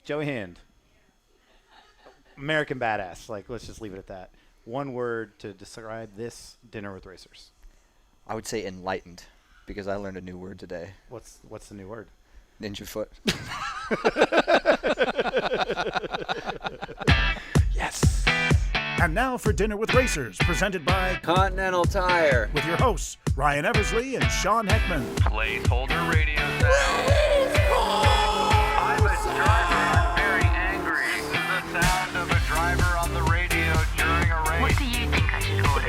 Joey Hand. American badass. Like, let's just leave it at that. One word to describe this dinner with racers. I would say enlightened, because I learned a new word today. What's the new word? Ninja foot. Yes. And now for Dinner with Racers, presented by Continental Tire. with your hosts, Ryan Eversley and Sean Heckman. Placeholder radio sound. I'm a driver. I'm very angry. This is the sound of a driver on the radio during a race. What do you think I should order?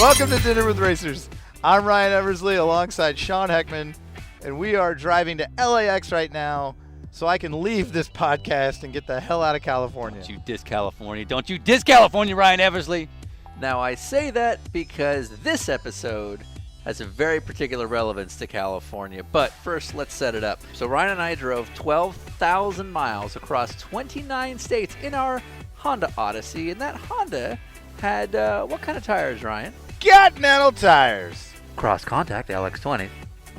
Welcome to Dinner with Racers. I'm Ryan Eversley alongside Sean Heckman, and we are driving to LAX right now so I can leave this podcast and get the hell out of California. Don't you diss California. Don't you diss California, Ryan Eversley. Now, I say that because this episode has a very particular relevance to California. But first, let's set it up. So Ryan and I drove 12,000 miles across 29 states in our Honda Odyssey, and that Honda had what kind of tires, Ryan? Continental Tires. Cross contact LX20.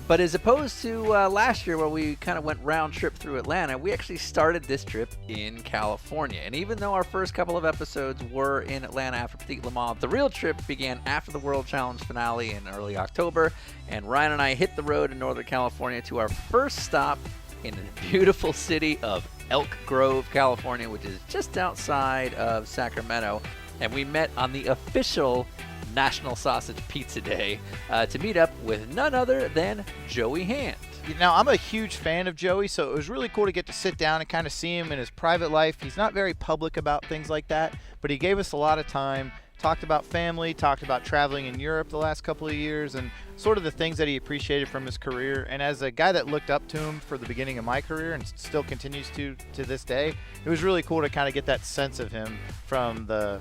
But as opposed to last year where we kind of went round trip through Atlanta, we actually started this trip in California. And even though our first couple of episodes were in Atlanta after Petit Le Mans, the real trip began after the World Challenge finale in early October. And Ryan and I hit the road in Northern California to our first stop in the beautiful city of Elk Grove, California, which is just outside of Sacramento. And we met on the official National Sausage Pizza Day to meet up with none other than Joey Hand. Now, I'm a huge fan of Joey, so it was really cool to get to sit down and kind of see him in his private life. He's not very public about things like that, but he gave us a lot of time, talked about family, talked about traveling in Europe the last couple of years, and sort of the things that he appreciated from his career. And as a guy that looked up to him for the beginning of my career and still continues to this day, it was really cool to kind of get that sense of him from the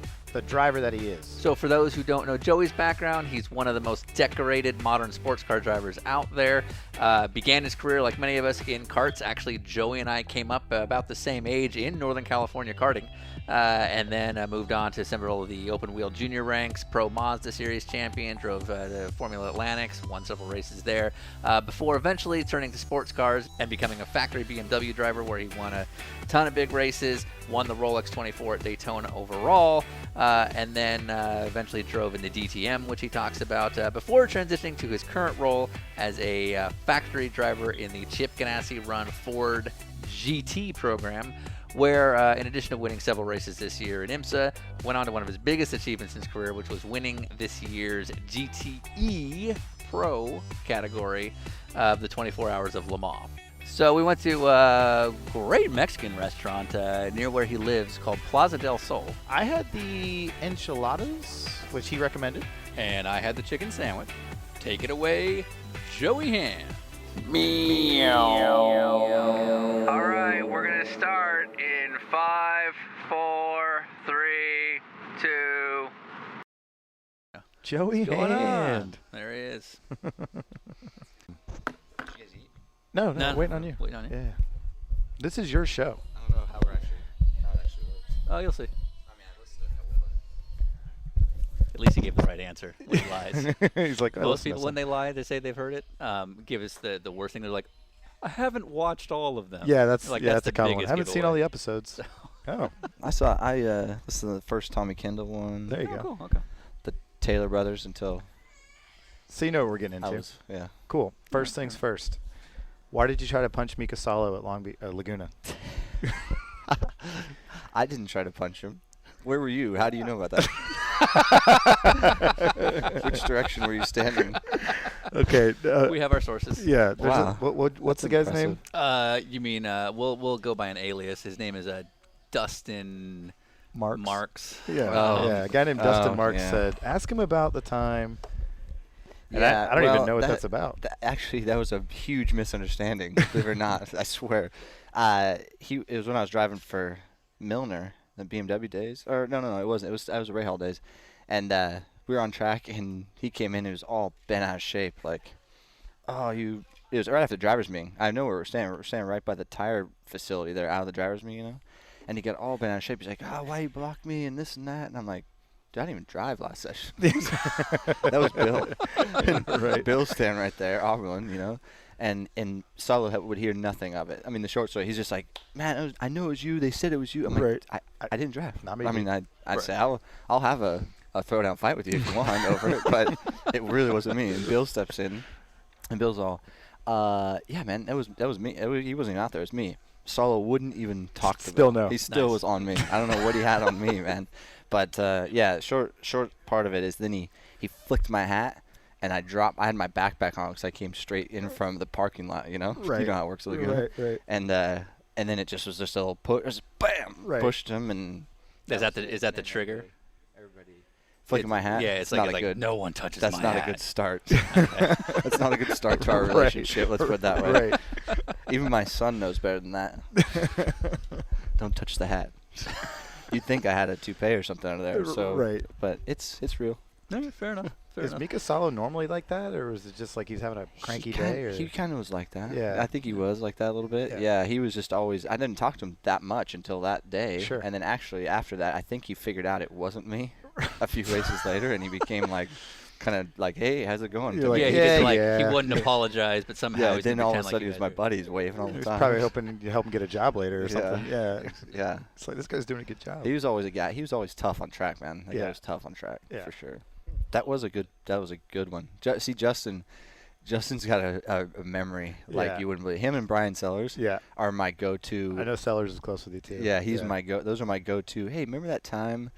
driver that he is. So for those who don't know Joey's background, he's one of the most decorated modern sports car drivers out there. Began his career, like many of us, in karts. Actually, Joey and I came up about the same age in Northern California karting. And then moved on to several of the open wheel junior ranks, Pro Mazda Series champion, drove the Formula Atlantics, won several races there, before eventually turning to sports cars and becoming a factory BMW driver where he won a ton of big races, won the Rolex 24 at Daytona overall, and then eventually drove in the DTM, which he talks about, before transitioning to his current role as a factory driver in the Chip Ganassi-run Ford GT program, where in addition to winning several races this year in IMSA, went on to one of his biggest achievements in his career, which was winning this year's GTE-Pro category of the 24 Hours of Le Mans. So we went to a great Mexican restaurant near where he lives called Plaza del Sole. I had the enchiladas, which he recommended. And I had the chicken sandwich. Take it away, Joey Hand. All right, we're going to start in 5, 4, 3, 2. Joey What's going on? Hand. There he is. No, No, waiting on you. waiting on you. Yeah. This is your show. I don't know how it actually works. Oh, you'll see. I mean, I listened to a couple, but At least he gave the right answer when he lies. He's like, Most people, when they lie, they say they've heard it. Give us the worst thing. They're like, I haven't watched all of them. Yeah, that's like, that's the a common one. biggest I haven't seen all the giveaway. episodes. Oh, I listened to the first Tommy Kendall one, there you Oh, go. cool. Okay. the Taylor Brothers until So you know what we're getting I into. was, yeah. Cool. First things first. Why did you try to punch Mika Salo at Laguna? I didn't try to punch him. Where were you? How do you know about that? Which direction were you standing? Okay. We have our sources. Yeah. Wow. What's the That's guy's name? You mean we'll go by an alias. His name is Dustin Marks. Marks. Yeah. Oh. Yeah. A guy named Dustin Marks yeah. said, ask him about the time. And Yeah, I don't even well, know what that's about. Actually, that was a huge misunderstanding. Believe it or not, I swear. It was when I was driving for Milner, the BMW days. Or no, it wasn't. I was the Rahal days, and we were on track, and he came in. It was all bent out of shape. Like, it was right after the driver's meeting. I know where we're staying. We're staying right by the tire facility there, out of the driver's meeting, And he got all bent out of shape. He's like, why you block me and this and that? And I'm like, dude, I didn't even drive last session. That was Bill. Right. Bill's standing right there, Oberlin, you know. And Salo would hear nothing of it. I mean, the short story, he's just like, man, I know it was you. They said it was you. I'm like, I didn't drive. Not me. I mean, I'd say, I'll have a throwdown fight with you if you want over it, but it really wasn't me. And Bill steps in, and Bill's all, yeah, man, that was me. He wasn't even out there. It was me. Salo wouldn't even talk to Still Bill. no. He still was on me. I don't know what he had on me, man. But, yeah, short part of it is then he flicked my hat. And I had my backpack on because I came straight in from the parking lot, you know? Right. You know how it works a little good. Right. And then it just was just a little push, bam, Right. pushed him. And Is that the trigger? everybody flicking my hat? Yeah, it's like not it's a like good. no one touches That's my not hat. a good start. That's not a good start to our relationship. Let's put it that way. Right. Even my son knows better than that. Don't touch the hat. You'd think I had a toupee or something under there. So, Right. But it's real. No, fair enough. Is Mika Salo normally like that, or is it just like he's having a cranky day? Or? He kind of was like that. Yeah. I think he was like that a little bit. Yeah. Yeah, he was just always. I didn't talk to him that much until that day. Sure. And then actually after that, I think he figured out it wasn't me. A few races later, and he became like, kind of like, hey, how's it going? You're like, Yeah, he yeah, just like yeah. he wouldn't apologize, but somehow Yeah. he's Then all of a pretend sudden like he you was guys my are. buddy. He's waving all the He's time. probably hoping you help him get a job later or Yeah. something. Yeah. Yeah. It's like, this guy's doing a good job. He was always a guy. He was always tough on track, man. That Yeah. guy was tough on track Yeah. for sure. That was a good one. See, Justin's got a memory like Yeah. you wouldn't believe. Him and Brian Sellers Yeah. are my go-to. I know Sellers is close with you, too. Yeah, he's my those are my go-to. Hey, remember that time?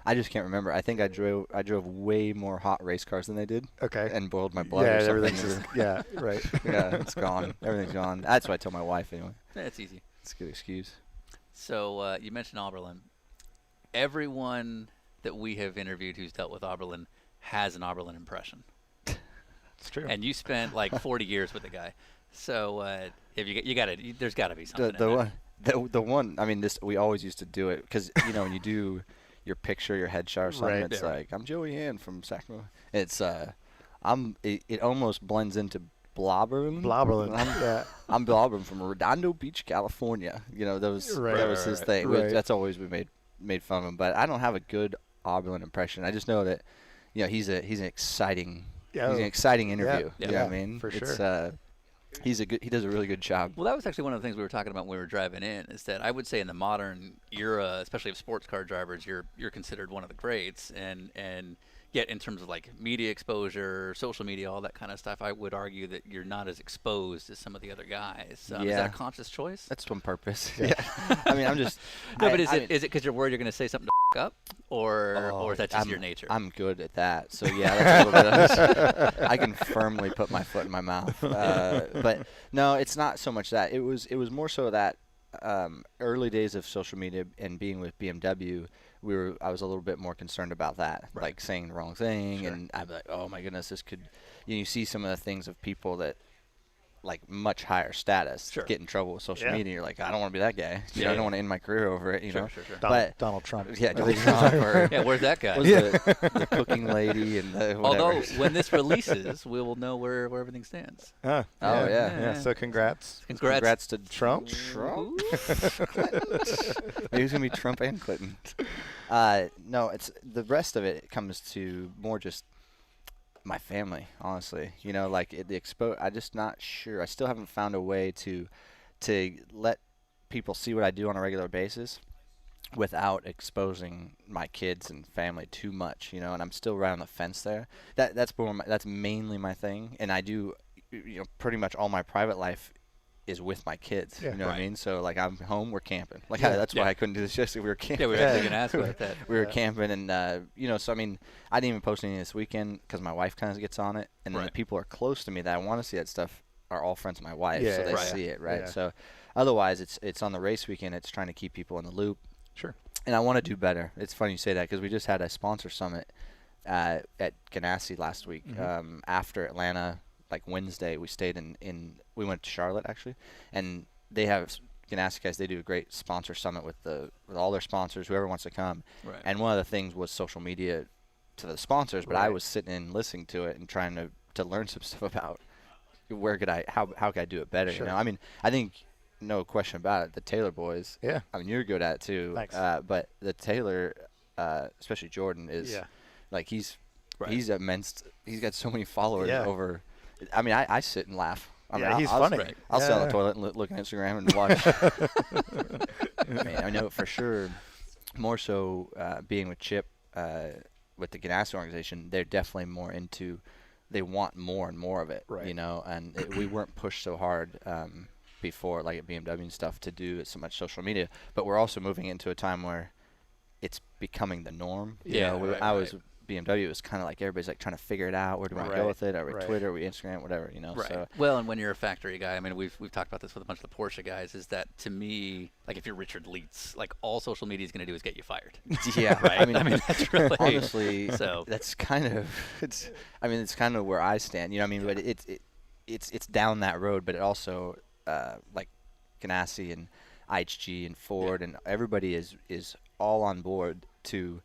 I just can't remember. I think I drove way more hot race cars than they did. Okay. And boiled my blood Yeah, or something. everything's just, yeah, right. Yeah, it's gone. Everything's gone. That's what I tell my wife anyway. That's easy. It's a good excuse. So you mentioned Oberlin. Everyone that we have interviewed who's dealt with Oberlin has an Oberlin impression. It's true. And you spent like 40 years with the guy. So if there's got to be something. The one. I mean, we always used to do it because when you do your picture, your headshot or something, Right. it's Yeah, like I'm Joey Ann from Sacramento. It's it almost blends into Blobberlin. Yeah. I'm Blobberlin from Redondo Beach, California. That was his thing. right. That's always we made fun of him. But I don't have a good Oberlin impression. I just know that he's an exciting interview. Yeah. You know what I mean? For It's, sure. he does a really good job. Well, that was actually one of the things we were talking about when we were driving in, is that I would say in the modern era, especially of sports car drivers, you're considered one of the greats, and yet in terms of like media exposure, social media, all that kind of stuff, I would argue that you're not as exposed as some of the other guys. Is that a conscious choice? That's on purpose. Yeah. I mean, I'm just. No, but is it because you're worried you're going to say something to up, or is that just your nature? I'm good at that. So yeah, that's a little bit of I can firmly put my foot in my mouth. But no, it's not so much that. It was more so that early days of social media and being with BMW, I was a little bit more concerned about that, like saying the wrong thing, and I'd be like, oh my goodness, this could. You see some of the things of people that like much higher status get in trouble with social media. You're like, I don't want to be that guy. I don't want to end my career over it. Sure. But Donald Trump. yeah, Donald Trump. Or Yeah, where's that guy? was the cooking lady and the whatever. Although when this releases, we will know where everything stands. Oh, yeah. So congrats. Congrats to Trump. Maybe it's gonna be Trump and Clinton. No, it's the rest of it comes to more just my family, honestly. I'm just not sure. I still haven't found a way to let people see what I do on a regular basis without exposing my kids and family too much, and I'm still right on the fence there. That's mainly my thing, and I do, pretty much all my private life is with my kids. Yeah. You know what I mean? So like I'm home, we're camping. Like that's why I couldn't do this yesterday. We were camping. Yeah, we were actually going to ask about that. We were camping, and so I mean, I didn't even post anything this weekend because my wife kind of gets on it, and then the people are close to me that I want to see that stuff are all friends of my wife, so they see it, right? Yeah. So otherwise, it's on the race weekend. It's trying to keep people in the loop. Sure. And I want to do better. It's funny you say that because we just had a sponsor summit at Ganassi last week. After Atlanta, like Wednesday, we stayed we went to Charlotte actually, and they have Ganassi guys. They do a great sponsor summit with all their sponsors, whoever wants to come. Right. And one of the things was social media to the sponsors, but I was sitting and listening to it and trying to learn some stuff about how could I do it better. Sure. I mean, I think no question about it. The Taylor boys. Yeah. I mean, you're good at it too. Thanks. But the Taylor especially Jordan, is like he's Right. he's immense. He's got so many followers Yeah. over. I mean, I sit and laugh. I mean, he's I'll, funny. Right. I'll sit on Yeah. the toilet and look at Instagram and watch. I mean, I know for sure. More so, being with Chip, with the Ganassi organization, they're definitely more into. They want more and more of it, Right. you know. And we weren't pushed so hard before, like at BMW and stuff, to do so much social media. But we're also moving into a time where it's becoming the norm. You Yeah, know, right, I was BMW. It was kind of like everybody's like trying to figure it out. Where do we Right. go with it? Are we Right. Twitter? Are we Instagram? Whatever, you know. Right. So Well, and when you're a factory guy, I mean, we've talked about this with a bunch of the Porsche guys. Is that to me, like if you're Richard Leitz, like all social media is going to do is get you fired. yeah, Right. I mean, that's really honestly, so. that's kind of it's kind of where I stand. You know what I mean? But it's down that road. But it also like Ganassi and IHG and Ford and everybody is all on board to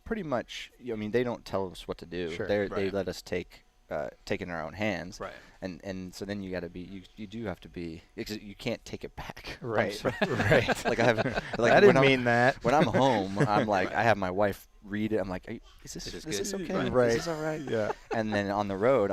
pretty much. I mean, they don't tell us what to do. Sure. They Right. let us take it in our own hands. Right. And so then you got to be you do have to be because you can't take it back. Right. Right. Like I have like I when didn't I'm- mean that. when I'm home, I'm like, I have my wife read it. I'm like, is this Is is this good? okay? Right. Is this all right? Yeah. And then on the road,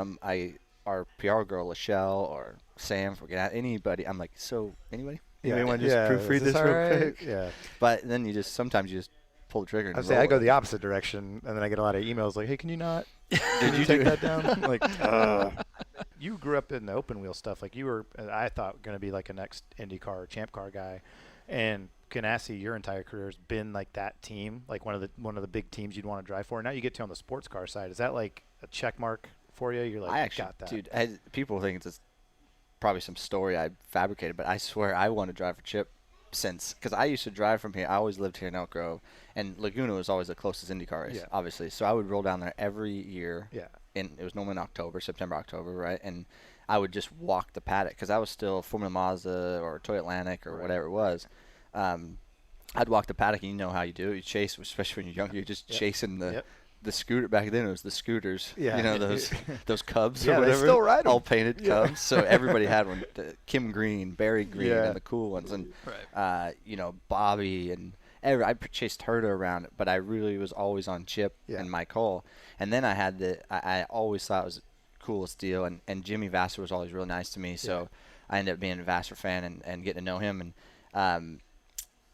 our PR girl, Lachelle, or Sam, forget anybody. I'm like, so anybody? Anybody want to just proofread is this all real right? quick? Yeah. But then sometimes you just pull the trigger. And I say roll I go it. the opposite direction, and then I get a lot of emails like, "Hey, can you not? Did you you take do- that down?" I'm like, you grew up in the open wheel stuff. Like you were, I thought, going to be like a next IndyCar or Champ Car guy, and Ganassi, your entire career has been like that team, like one of the big teams you'd want to drive for. Now you get to on the sports car side. Is that like a check mark for you? You're like, I actually, got that. dude. People think it's probably some story I fabricated, but I swear I want to drive for Chip because I used to drive from here. I always lived here in Elk Grove, and Laguna was always the closest IndyCar race, Yeah. obviously. So I would roll down there every year. Yeah. And it was normally in September, October, right? And I would just walk the paddock because I was still Formula Mazda or Toy Atlantic or whatever it was. I'd walk the paddock, and you know how you do it. You chase, especially when you're younger, you're just chasing the scooter. Back then it was the scooters. Yeah. You know, those Cubs Yeah, or they whatever. still ride 'em. All painted Yeah. Cubs. So everybody had one. Kim Green, Barry Green, Yeah. and the cool ones. And, Right. you know, Bobby and I chased Herta around, but I really was always on Chip and Mike Hull. And then I had I always thought it was the coolest deal. And Jimmy Vassar was always really nice to me. So I ended up being a Vassar fan and getting to know him. And,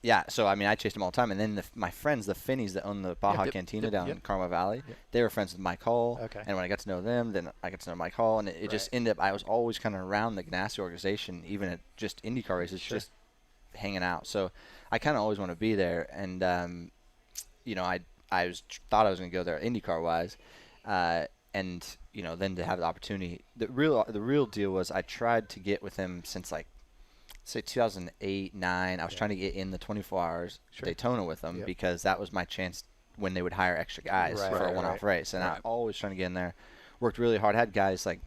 yeah, so, I mean, I chased him all the time. And then my friends, the Finneys that own the Baja Cantina down in Carmel Valley, they were friends with Mike Hull. Okay. And when I got to know them, then I got to know Mike Hull. And it just ended up, I was always kind of around the Ganassi organization, even at just IndyCar races, just hanging out. So I kind of always want to be there. And, you know, I thought I was going to go there IndyCar-wise. And, you know, then to have the opportunity. The real deal was I tried to get with him since, like, say 2008, 9. I was trying to get in the 24 hours Daytona with them because that was my chance when they would hire extra guys for a one-off race. And I always trying to get in there. Worked really hard. Had guys like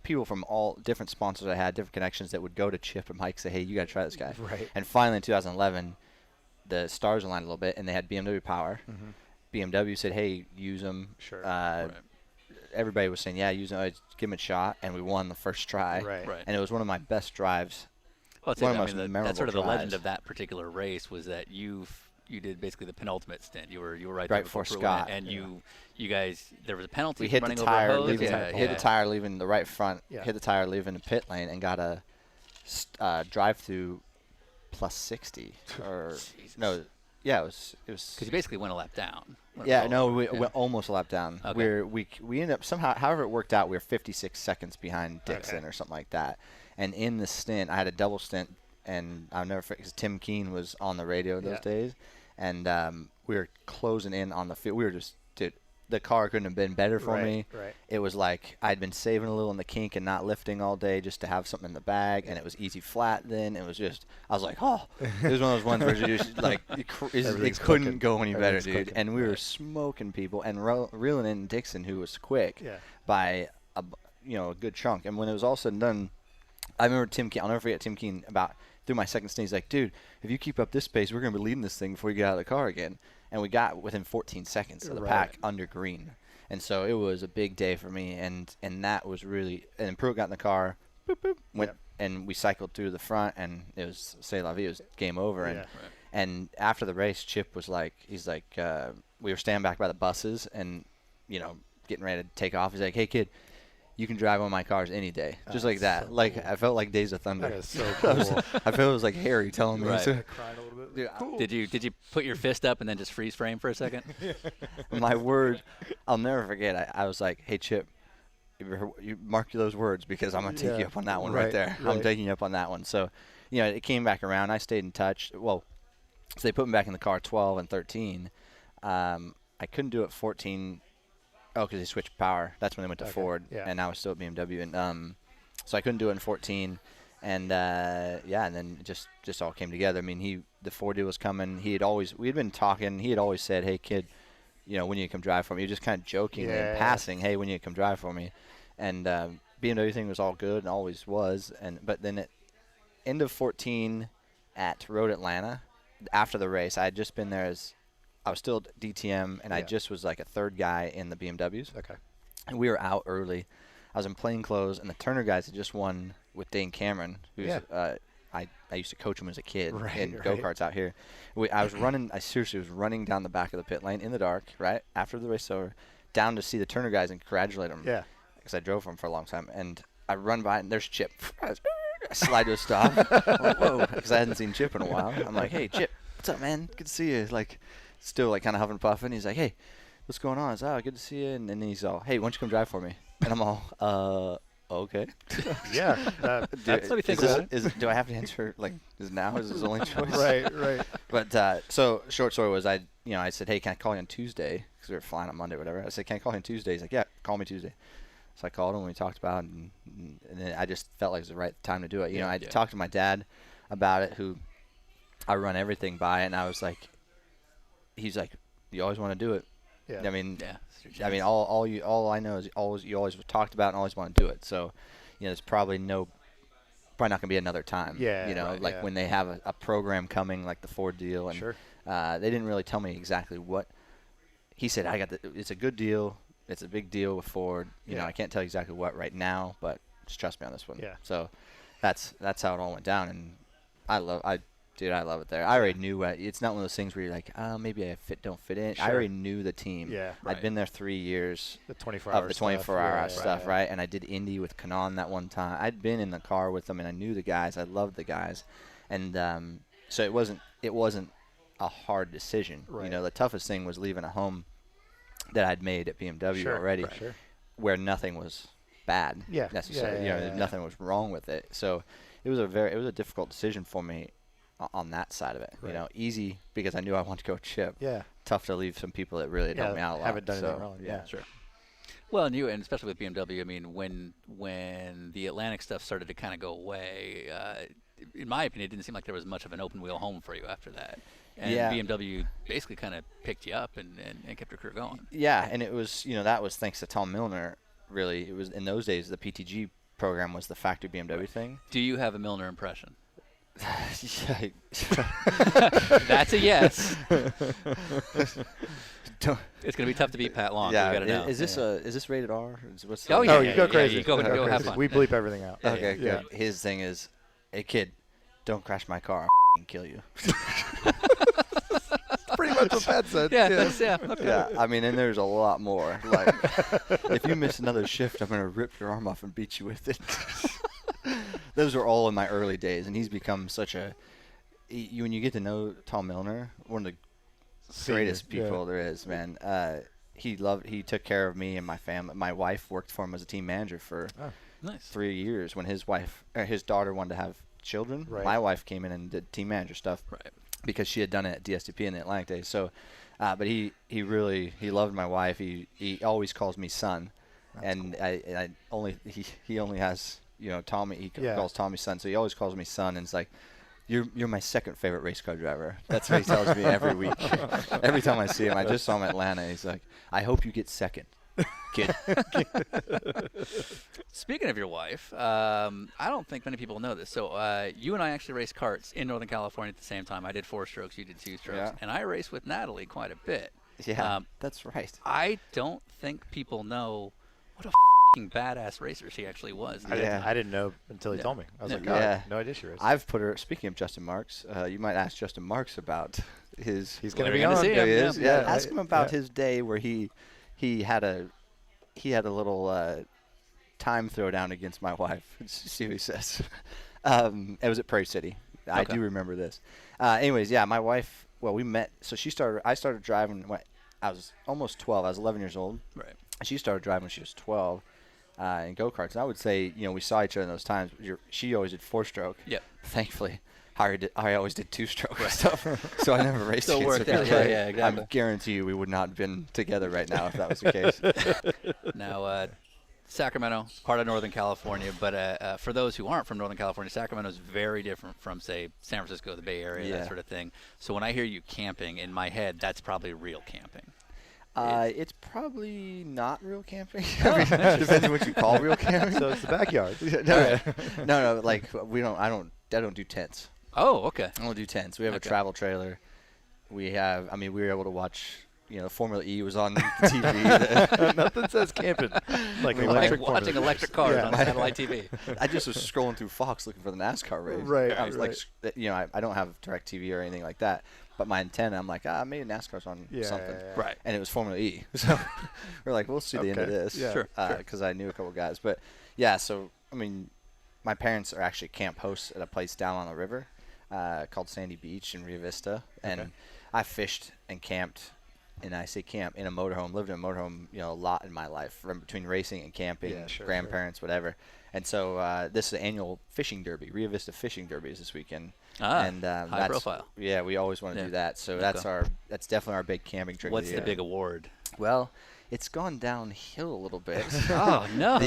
people from all different sponsors I had, different connections that would go to Chip and Mike say, hey, you got to try this guy. Right. And finally in 2011, the stars aligned a little bit, and they had BMW power. BMW said, hey, use them. Sure. Everybody was saying, yeah, use them. Give them a shot, and we won the first try. Right. And it was one of my best drives. Well, One of the I most mean, memorable that's sort of the legend drives. of that particular race was that you did basically the penultimate stint. You were right Right there before Pruitt Scott. and you guys there was a penalty We hit the running tire, over a hose. leaving, hit the tire, leaving the right front, Yeah. hit the tire, leaving the pit lane, and got a drive-through plus 60. Or no, yeah, it was. Because you basically went a lap down. Yeah, no, we went almost a lap down. Okay. We ended up somehow, however it worked out, we were 56 seconds behind Dixon or something like that. And in the stint, I had a double stint, and I'll never forget because Tim Keene was on the radio those days, and we were closing in on the field. We were just, dude, the car couldn't have been better for me. Right. It was like I'd been saving a little in the kink and not lifting all day just to have something in the bag, and it was easy flat then. It was just, I was like, oh. It was one of those ones where you just, like, it Everything's couldn't cooking. go any better, Everything's dude. cooking. And we were smoking people and reeling in Dixon, who was quick, by a good chunk. And when it was all said and done, I remember Tim Keene. I'll never forget Tim Keene through my second stint. He's like, dude, if you keep up this pace, we're going to be leading this thing before you get out of the car again. And we got within 14 seconds of the pack under green. And so it was a big day for me. And that was really – and Pruitt got in the car, boop, boop, went, and we cycled through the front, and it was, c'est la vie, it was game over. And And after the race, Chip was like, he's like, we were standing back by the buses and, you know, getting ready to take off. He's like, hey, kid, you can drive one of my cars any day. Just like that. So like, cool. I felt like Days of Thunder. That is so cool. I felt it was like Harry telling me. Right. So, Crying a little bit. dude, Cool. Did you put your fist up and then just freeze frame for a second? my word, I'll never forget. I was like, hey, Chip, you mark those words because I'm going to take you up on that one right there. I'm taking you up on that one. So, you know, it came back around. I stayed in touch. Well, so they put me back in the car 12 and 13. I couldn't do it 14. Oh, because they switched power. That's when they went to Ford, and I was still at BMW. And so I couldn't do it in 14. And, and then it just all came together. I mean, the Ford deal was coming. We had been talking. He had always said, hey, kid, you know, when you come drive for me. He was just kind of jokingly in passing, hey, when you come drive for me. And BMW thing was all good and always was. But then at end of 14 at Road Atlanta, after the race, I had just been there I was still at DTM, and I just was like a third guy in the BMWs. Okay. And we were out early. I was in plain clothes, and the Turner guys had just won with Dane Cameron, who's I used to coach him as a kid in go-karts out here. I seriously was running down the back of the pit lane in the dark, right, after the race over, down to see the Turner guys and congratulate them. Yeah. Because I drove for them for a long time. And I run by, and there's Chip. I slide to a stop. I'm like, whoa, because I hadn't seen Chip in a while. I'm like, hey, Chip, what's up, man? Good to see you. Like, still, like, kind of huffing and puffing. He's like, hey, what's going on? I was like, oh, good to see you. And then he's all, hey, why don't you come drive for me? And I'm all, okay. Yeah. That's what we think about it. Do I have to answer, like, is now is his only choice? Right. But, so, short story was I said, hey, can I call you on Tuesday? Because we were flying on Monday or whatever. I said, can I call you on Tuesday? He's like, yeah, call me Tuesday. So I called him and we talked about it, and then I just felt like it was the right time to do it. You know, I talked to my dad about it, who I run everything by, and I was like, he's like, you always want to do it. Yeah. I mean, all I know is you always talked about and always want to do it. So, you know, there's probably not going to be another time. Yeah. You know, when they have a program coming like the Ford deal, and they didn't really tell me exactly what. He said, it's a good deal. It's a big deal with Ford. You know, I can't tell you exactly what right now, but just trust me on this one. Yeah. So that's how it all went down, and I love it there. I already knew it's not one of those things where you're like, don't fit in. Sure. I already knew the team. Yeah. I'd been there 3 years. The 24-hour stuff, right? And I did Indy with Kanan that one time. I'd been in the car with them, and I knew the guys. I loved the guys, and so it wasn't a hard decision. Right. You know, the toughest thing was leaving a home that I'd made at BMW already, where nothing was bad necessarily. Nothing was wrong with it. So it was a difficult decision for me on that side of it. Right. You know, easy because I knew I wanted to go Chip. Yeah. Tough to leave some people that really helped me out a lot. Haven't done anything wrong. Yeah, sure. Well, and especially with BMW, I mean, when the Atlantic stuff started to kind of go away, in my opinion, it didn't seem like there was much of an open wheel home for you after that. And BMW basically kind of picked you up and kept your career going. Yeah, and it was, that was thanks to Tom Milner, really. It was in those days, the PTG program was the factory BMW thing. Do you have a Milner impression? That's a yes. It's going to be tough to beat Pat Long. Yeah, we gotta know. Is this rated R? You go crazy. You go have fun. We bleep everything out. Okay, good. His thing is, hey kid, don't crash my car. I'll kill you. Pretty much what Pat said. Okay. Yeah, I mean, and there's a lot more. Like, if you miss another shift, I'm gonna rip your arm off and beat you with it. Those were all in my early days, and he's become such a. When you get to know Tom Milner, one of the greatest people there is, man. He took care of me and my family. My wife worked for him as a team manager for 3 years. When his daughter wanted to have children, my wife came in and did team manager stuff. Right. Because she had done it at DSTP in the Atlantic days. So, but he loved my wife. He always calls me son, and cool. He only has Tommy. He calls Tommy son, so he always calls me son, and it's like, you're my second favorite race car driver. That's what he tells me every week. Every time I see him, I just saw him in Atlanta. He's like, I hope you get second, kid. Speaking of your wife, I don't think many people know this. So you and I actually raced karts in Northern California at the same time. I did 4 strokes, you did 2 strokes, and I raced with Natalie quite a bit. Yeah, that's right. I don't think people know what a badass racer she actually was. I didn't know until he told me. I was like, Yeah. no idea she raced. I've put her. Speaking of Justin Marks, you might ask Justin Marks about his. He's going to We're be gonna on. see There him. he is. Yeah. Yeah. Ask him about his day where he had a little time throwdown against my wife. See what he says. It was at Prairie City. I Okay. do remember this. Anyways, yeah, my wife. Well, we met. So I started driving when I was almost 12. I was 11 years old. Right. She started driving when she was 12 in go-karts. And I would say, we saw each other in those times. She always did 4-stroke. Yep. Thankfully, I always did 2-stroke stuff. So I never raced Still against worked her. out. Yeah, exactly. I guarantee you we would not have been together right now if that was the case. Now, Sacramento, part of Northern California, but for those who aren't from Northern California, Sacramento is very different from, say, San Francisco, the Bay Area, that sort of thing. So when I hear you camping, in my head, that's probly real camping. It's probably not real camping. Depends on what you call real camping. So it's the backyard. No. Like I don't do tents. Oh, okay. I don't do tents. We have a Okay. travel trailer. We were able to watch. Formula E was on TV. Nothing says camping like Like electric watching Formula. electric cars Yeah. on satellite TV. I just was scrolling through Fox looking for the NASCAR race. Right, I was right. like, I don't have direct TV or anything like that. But my antenna, I'm like, maybe NASCAR's on something. Yeah. Right. And it was Formula E. So we're like, we'll see the end of Okay. this. Yeah. Sure. Because I knew a couple guys. But, yeah, so, my parents are actually camp hosts at a place down on the river called Sandy Beach in Rio Vista. And I fished and camped. And I say camp in a motorhome, lived in a motorhome, a lot in my life, from between racing and camping, Yeah, sure, grandparents, whatever. And so this is the annual fishing derby. Rio Vista Fishing Derby is this weekend. High that's, profile. Yeah, we always want to Yeah. do that. So Okay. that's definitely our big camping trick. What's of the year. big award? Well, it's gone downhill a little bit. Oh, no.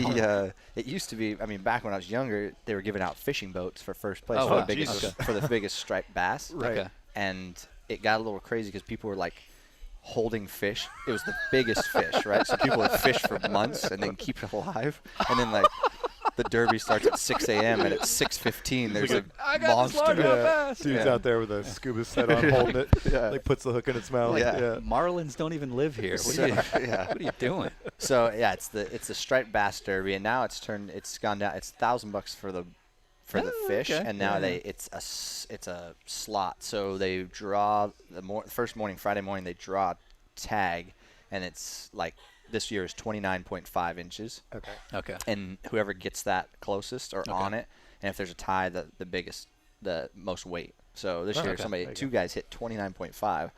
It used to be. Back when I was younger, they were giving out fishing boats for first place Oh, for, wow. the biggest, Jesus. for the biggest striped bass. Right. Okay. And it got a little crazy because people were like holding fish. It was the biggest fish, right? So people would fish for months and then keep it alive. And then the derby starts at 6 a.m. and at 6:15 there's a I got this monster. large bass. Dude's Yeah. out there with a scuba set on, holding it. Yeah. Like puts the hook in its mouth. Yeah. Marlins don't even live here. What are you, Yeah. what are you doing? So yeah, it's the striped bass derby, and now it's gone down. It's $1,000 for the fish, okay. and now it's a slot. So they draw first morning, Friday morning, they draw a tag, and it's like this year is 29.5 inches, Okay. Okay. and whoever gets that closest or on it, and if there's a tie, the most weight. So this year Okay. two guys hit 29.5,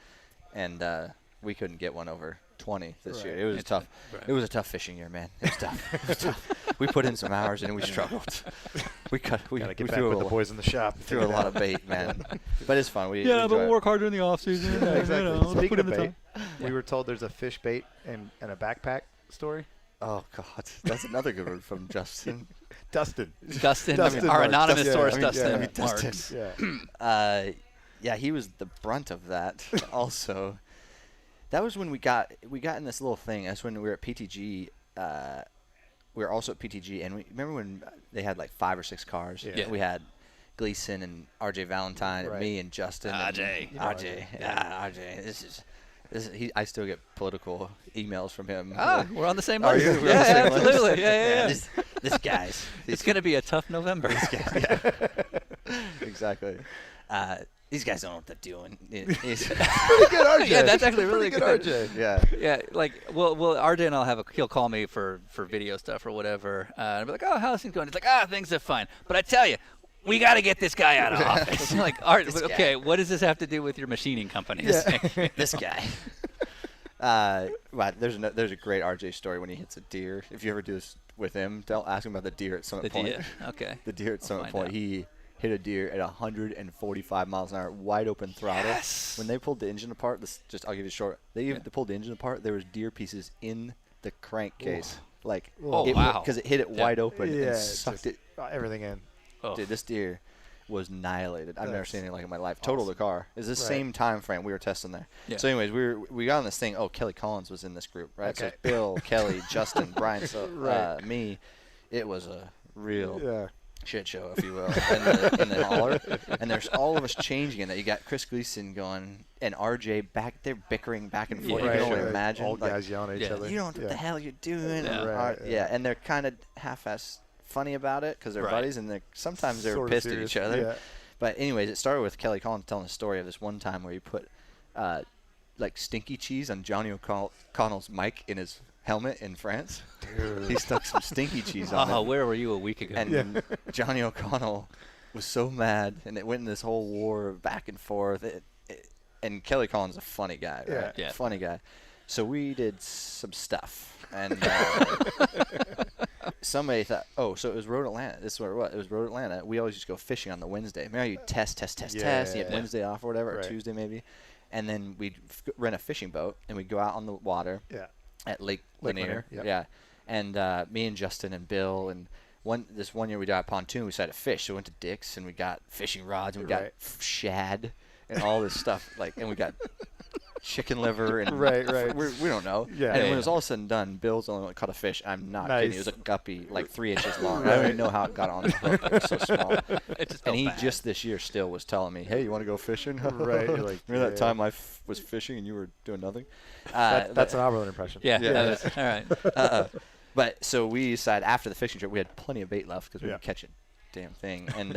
and we couldn't get one over 20 this year. It was tough. Right. It was a tough fishing year, man. It was tough. It was tough. We put in some hours and we struggled. We Gotta get back threw with the boys in the shop. threw a lot of bait, man. But it's fun. We Yeah, enjoy but it. work harder in the off season. Yeah, exactly. Speaking put of in the bait, time. we were told there's a fish bait and a backpack story. Oh God, that's another good one from Justin. Dustin. Dustin, Dustin our Marks. anonymous Dustin, source, yeah, Dustin Dustin. Marks. Yeah. Yeah, he was the brunt of that. Also, that was when we got in this little thing. That's when we were at PTG. We were also at PTG, and we remember when they had like 5 or 6 cars. Yeah. We had Gleason and RJ Valentine and Right. me and Justin. RJ. And RJ. Yeah, RJ. This is. I still get political emails from him. Ah, we're on the same Are list. you? We're on the Yeah, same list? absolutely. Yeah. This guy's. It's going to be a tough November. Exactly. These guys don't know what they're doing. He's- Pretty good RJ. Yeah, that's actually really Pretty good. RJ. yeah. Yeah, like, well, RJ and I'll he'll call me for video stuff or whatever. And I'll be like, oh, how's things going? He's like, things are fine. But I tell you, we got to get this guy out of office. Like, Art, This okay, guy. what does this have to do with your machining company? This guy. Well, there's a great RJ story when he hits a deer. If you ever do this with him, ask him about the deer at Summit Point. Okay. The deer at Summit find Point. out. He hit a deer at 145 miles an hour, wide open throttle. Yes. When they pulled the engine apart, I'll give you a short. They pulled the engine apart. There was deer pieces in the crankcase. Like, Oh, wow. because it hit it wide open Yeah, and it sucked just- it. everything in. Oh. Dude, this deer was annihilated. I've never That's seen anything like it in my life. Total the car. It's the Right. same time frame we were testing there. Yeah. So anyways, we got on this thing. Oh, Kelly Collins was in this group, right? So Okay. it's Bill, Kelly, Justin, Brian, so Right. me. It was a real. Yeah. shit show, if you will, in the hauler. And there's all of us changing in that. You got Chris Gleason going and RJ back there bickering back and forth. Yeah. You can only Right. imagine. Old like, guys yelling at each other. you don't know what the hell you're doing. Yeah. And, Right, yeah, and they're kind of half-ass funny about it because they're Right. buddies, and sometimes they're Sort of pissed at serious. each other. Yeah. But anyways, it started with Kelly Collins telling a story of this one time where he put like stinky cheese on Johnny O'Connell's mic in his helmet in France. Dude. He stuck some stinky cheese on it. Where were you a week ago? And Johnny O'Connell was so mad, and it went in this whole war back and forth. And Kelly Collins is a funny guy, right? Yeah. Funny guy. So we did some stuff, and somebody thought, so it was Road Atlanta. This is what it was. It was Road Atlanta. We always just go fishing on the Wednesday. Remember, you test. You had Wednesday off or whatever, or Right. Tuesday maybe. And then we'd rent a fishing boat, and we'd go out on the water at Lake Lanier. Lanier, yep. Yeah. And me and Justin and Bill and this one year we got a pontoon. We decided to fish, so we went to Dick's and we got fishing rods and we got Right. shad and all this stuff and we got chicken liver and Right. we don't know. Yeah. And Yeah, when it was all said and done, Bill's the only one that caught a fish. I'm not kidding. It Nice. was a guppy, like 3 inches long. I don't even know how it got on the hook. It was so small. It just And felt he bad. just this year still was telling me, "Hey, you want to go fishing?" Right, you're like, remember that yeah. time I was fishing and you were doing nothing? That's an Oberlin impression. Yeah. Yeah. That was, all right. But so we decided after the fishing trip, we had plenty of bait left because we Yeah. didn't catch a damn thing. And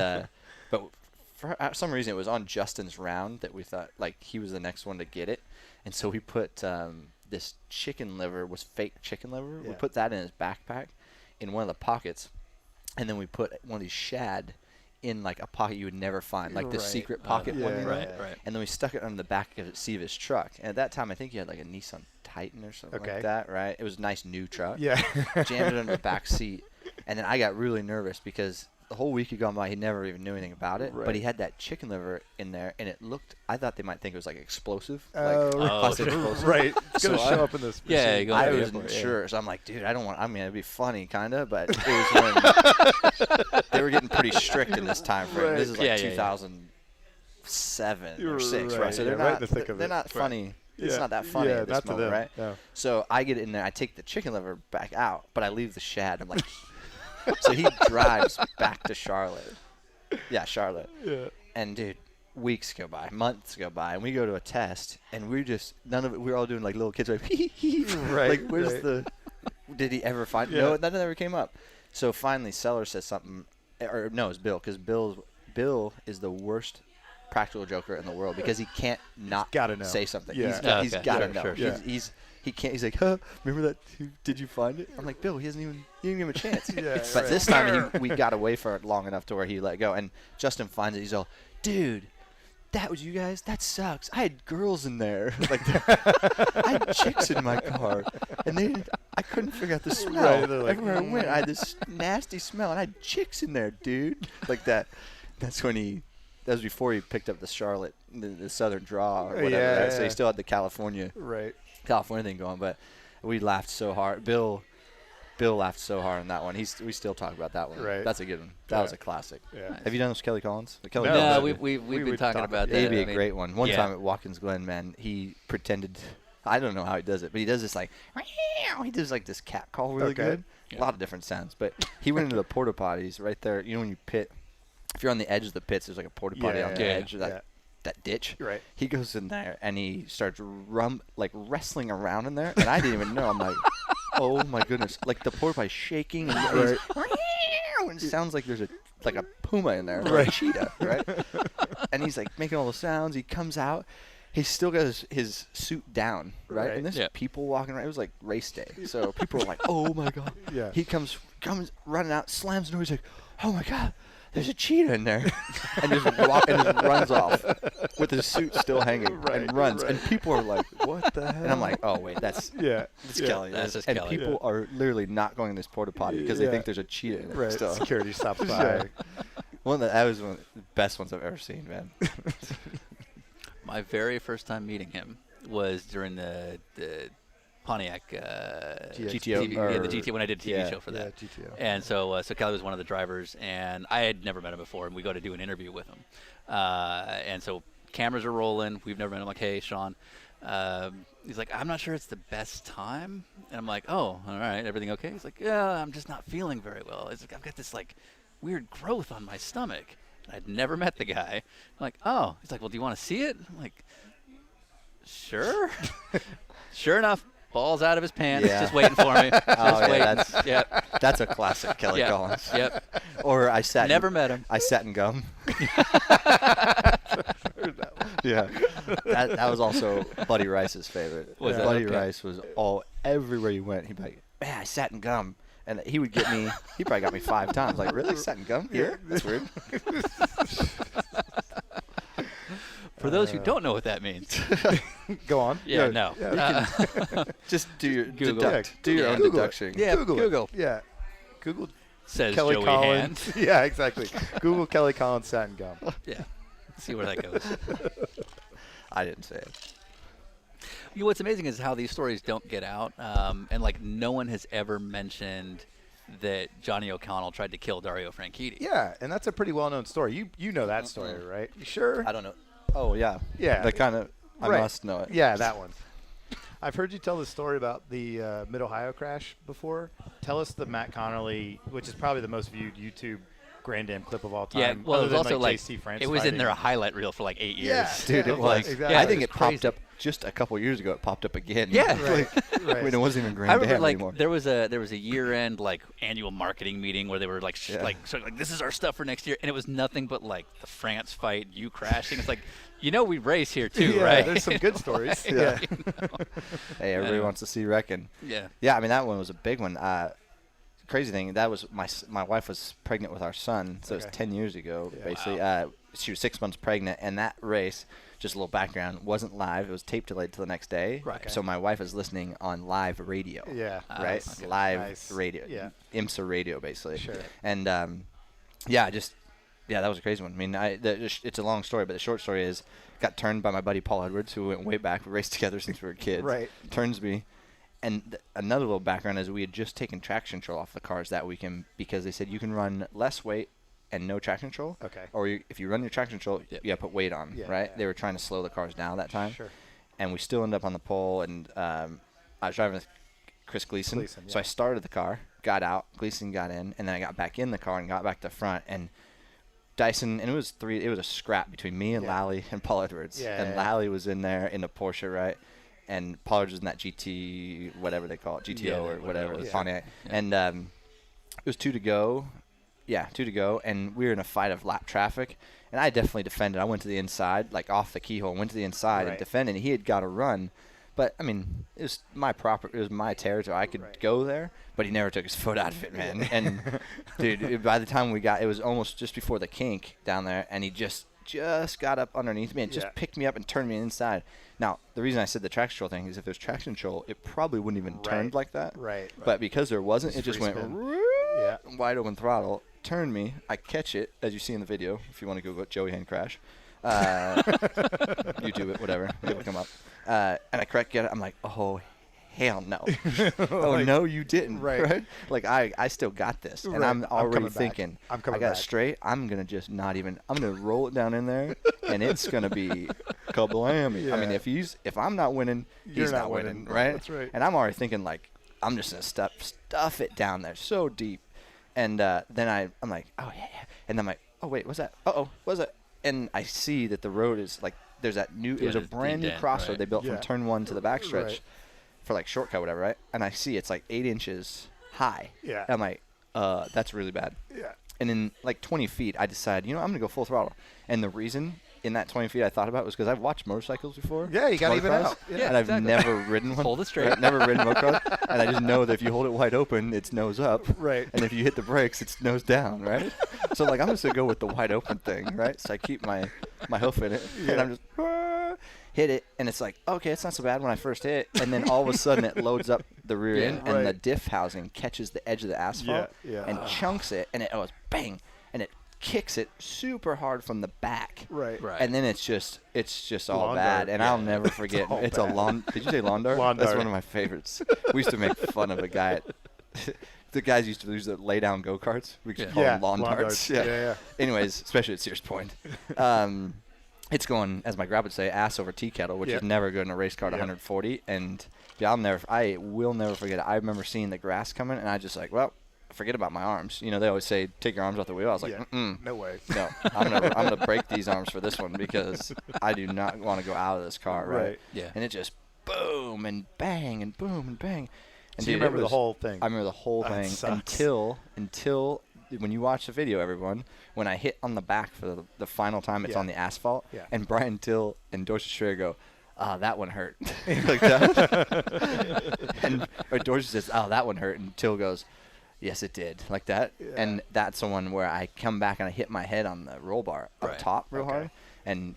but for some reason, it was on Justin's round that we thought like he was the next one to get it, and so we put this chicken liver was fake chicken liver. We Yeah. put that in his backpack, in one of the pockets, and then we put one of these shad in like a pocket you would never find, like the Right. secret pocket one. yeah. You know? Right. And then we stuck it on the back of the seat of his truck. And at that time, I think he had like a Nissan Titan or something Okay. like that, right? It was a nice new truck. Yeah. Jammed it under the back seat. And then I got really nervous because the whole week had gone by, he never even knew anything about it. Right. But he had that chicken liver in there, and it looked, I thought they might think it was like explosive. Oh, like plastic sure. explosive. Right. It's going to So show up in this. Yeah, machine. you go I to the wasn't airport, yeah. sure, so I'm like, dude, I don't want. I mean, it'd be funny, kind of, but it was when they were getting pretty strict in this time frame. Right. This is like Yeah, yeah, yeah. 2007 You're or 6, right? right, So yeah, they're right in not. the thick of they're it. not funny. It's Yeah. not that funny Yeah, at this not to moment, them. right? No. So I get in there. I take the chicken liver back out, but I leave the shad. I'm like, so he drives back to Charlotte. Yeah, Charlotte. Yeah. And dude, weeks go by, months go by, and we go to a test, and we're just none of it. We're all doing like little kids, like, Right, like where's right. the? Did he ever find? Yeah. No, that never came up. So finally, Seller says something, or no, it's Bill, because Bill is the worst practical joker in the world because he can't not gotta know. say something. Yeah. He's Okay. got to Sure, know. sure, sure. He can't. He's like, huh? Remember that? Did you find it? I'm like, Bill, he didn't give him a chance. Yeah, But right. this time we got away for it long enough to where he let go. And Justin finds it. He's all, dude, that was you guys? That sucks. I had girls in there. Like, I had chicks in my car, and I couldn't figure out the smell. Right, they're like, Everywhere I went, I had this nasty smell, and I had chicks in there, dude. Like that. That's when that was before he picked up the Charlotte, the Southern Draw or whatever. Yeah, right? So he yeah. still had the California Right. thing going, but we laughed so hard. Bill laughed so hard on that one. We still talk about that one. Right. That's a good one. That Yeah. was a classic. Yeah. Have you done this Kelly Collins? The Kelly No, Collins? No, we've we been would talking talk- about yeah. that. It'd be I a mean, great one. One yeah. time at Watkins Glen, man, he pretended. I don't know how he does it, but he does this like he does like this cat call really Okay. good. Yeah. A lot of different sounds, but he went into the porta potties right there. You know when you pit, if you're on the edge of the pits, there's like a porta potty Yeah, on the yeah, edge of that ditch. Right. He goes in there and he starts wrestling around in there, and I didn't even know. I'm like, oh my goodness! Like the porta potty's shaking, and and it sounds like there's a puma in there, or a Right. cheetah, right? And he's like making all the sounds. He comes out. He's still got his suit down, right? Right. And there's Yeah. people walking around. It was like race day, so people were like, "Oh my god!" Yeah. He comes running out, slams the door. He's like, "Oh my god, there's a cheetah in there," and just runs off with his suit still hanging and runs. right. And people are like, "What the hell?" And I'm like, "Oh wait, that's Yeah. it's Kelly." That's just and Kelly. people are literally not going to this porta potty because they Yeah. think there's a cheetah in it. Right. Still. Security stops by. Yeah. That was one of the best ones I've ever seen, man. My very first time meeting him was during the Pontiac GTO, TV, or- the GTO when I did a TV yeah, show for Yeah, that. GTO. And so Kelly was one of the drivers, and I had never met him before, and we go to do an interview with him. And so cameras are rolling. We've never met him. I'm like, hey, Sean. He's like, I'm not sure it's the best time. And I'm like, oh, all right, everything okay? He's like, yeah, I'm just not feeling very well. It's like, I've got this like weird growth on my stomach. I'd never met the guy. I'm like, oh. He's like, well, do you want to see it? I'm like, sure. Sure enough, balls out of his pants, just waiting for me. Just waiting. That's a classic Kelly Collins. Yep. Or I sat. Never met him. I sat in gum. Yeah. That was also Buddy Rice's favorite. Was it? Buddy Okay. Rice was everywhere you went. He'd be like, man, I sat in gum. And he would get me, he probably got me 5 times. Like, really? Sat in gum here? That's weird. For those who don't know what that means. Go on. Yeah, Yeah, no. Just do your Google. do your own Google it. deduction. Yeah, Google. Google. Yeah. Google Says Kelly Joey Collins. Hand. Yeah, exactly. Google Kelly Collins satin gum. Yeah. See where that goes. I didn't say it. You know, what's amazing is how these stories don't get out, and like no one has ever mentioned that Johnny O'Connell tried to kill Dario Franchitti. Yeah, and that's a pretty well-known story. You know that story, right? You sure? I don't know. Oh, yeah. Yeah. That kind of, I Right. must know it. Yeah, that one. I've heard you tell the story about the Mid-Ohio crash before. Tell us the Matt Connolly, which is probably the most viewed YouTube Grand Dam clip of all time. Yeah, well, other it was than, also like JC France it was in fighting. there a highlight reel for like 8 years. Yeah, Dude, yeah, it was. exactly. I think it it was popped crazy. up just a couple years ago. It popped up again. Yeah. Right. When it wasn't even Grand I remember Dam like anymore. there was a year-end like annual marketing meeting where they were like like this is our stuff for next year, and it was nothing but like the France fight, you crashing. It's like, we race here too, Yeah, right? there's some good stories. Right? Yeah. Hey, everybody Anyway. wants to see Reckon. Yeah. Yeah, I mean, that one was a big one. Crazy thing, that was my wife was pregnant with our son, so it was Okay. 10 years ago, Yeah. basically. She was 6 months pregnant, and that race, just a little background, wasn't live. It was tape delayed till the next day. Right. So my wife is listening on live radio. Yeah. Right? Okay. Live Nice. radio. Yeah. IMSA radio, basically. Sure. And, that was a crazy one. I mean, it's a long story, but the short story is, got turned by my buddy Paul Edwards, who went way back. We raced together since we were kids. Right. Turns me. And another little background is we had just taken traction control off the cars that weekend because they said you can run less weight and no traction control. Okay. Or if you run your traction control, Yep. you got to put weight on, Yeah, right? yeah. They were trying to slow the cars down that time. Sure. And we still ended up on the pole, and I was driving with Chris Gleason. Gleason, So yeah. I started the car, got out, Gleason got in, and then I got back in the car and got back to the front. And Dyson, and it was a scrap between me and Yeah. Lally and Paul Edwards. Yeah, And yeah. Lally was in there in the Porsche, right? And Paul Edwards was in that GT, whatever they call it, GTO Yeah, or whatever whatever, it the was. Pontiac. Yeah. And it was 2 to go. Yeah, 2 to go, and we were in a fight of lap traffic. And I definitely defended. I went to the inside, like off the keyhole, went to the inside and Right. defended. He had got to run. But, I mean, it was my territory. I could Right. go there, but he never took his foot out of it, man. And, dude, by the time it was almost just before the kink down there, and he just got up underneath me and just Yeah. picked me up and turned me inside. Now, the reason I said the traction control thing is if there's traction control, it probably wouldn't even turned Right. like that. Right. But because there wasn't, Just it just free went spin. Yeah. wide open throttle, turned me. I catch it, as you see in the video, if you want to Google it, Joey Hand crash. YouTube it, whatever. It'll come up. And I get it. I'm like, oh, hell no. Oh, Like, no, you didn't. right. Like, I still got this. And Right. I'm I'm already coming back. thinking, I'm coming I got back. it straight. I'm going to just not even, I'm going to roll it down in there, and it's going to be kablammy. I mean, Yeah. if I'm not winning, You're he's not not winning, winning. right? That's right. And I'm already thinking, like, I'm just going to stuff it down there so deep. And then I'm like, oh, yeah. And I'm like, oh, wait, what's that? Uh-oh, what's that? And I see that the road is, like, there's that new, it was a there's brand new indent, crossroad right. they built Yeah. from turn 1 to the backstretch Right. for, like, shortcut, whatever, right? And I see it's, like, 8 inches high. Yeah. And I'm like, that's really bad. Yeah. And in, like, 20 feet, I decided, I'm going to go full throttle. And the reason in that 20 feet I thought about was because I've watched motorcycles before. Yeah, you gotta even motocross, out. Yeah, and I've exactly. never ridden one. Hold it straight. Right? Never ridden motocross. And I just know that if you hold it wide open, it's nose up. Right. And if you hit the brakes, it's nose down, right? So, like, I'm just going to go with the wide open thing, right? So I keep my hoof in it. Yeah. And I'm just hit it. And it's like, okay, it's not so bad when I first hit. And then all of a sudden it loads up the rear Yeah. end. And the Right. diff housing catches the edge of the asphalt Yeah. and chunks it. And it goes bang. And it kicks it super hard from the back. Right. Right. And then it's just all Lawn bad, dart. and Yeah. I'll never forget. all It's bad. a lawn. Did you say lawn dart? Lawn That's dart. one of my favorites. We used to make fun of a guy. The guys used to use the lay down go karts. We could call Yeah. them lawn darts. Yeah. Anyways, especially at Sears Point. It's going, as my grandpa would say, ass over tea kettle, which Yeah. is never good in a race car at Yeah. 140. And dude, I will never forget it. I remember seeing the grass coming, and I just like, well, forget about my arms. You know, they always say take your arms off the wheel. I was like, No way. no, I'm gonna break these arms for this one because I do not want to go out of this car, right? Yeah. And it just boom and bang and boom and bang. And So you dude, it remember the was- whole thing? I remember the whole That thing sucks. until when you watch the video, everyone, when I hit on the back for the final time, it's Yeah. on the asphalt, Yeah. and Brian Till and Dorset Schrader go, that one hurt. Like that. And or Dorset says, that one hurt, and Till goes, yes, it did, like that. Yeah. And that's the one where I come back and I hit my head on the roll bar up Right. top real Okay. hard, and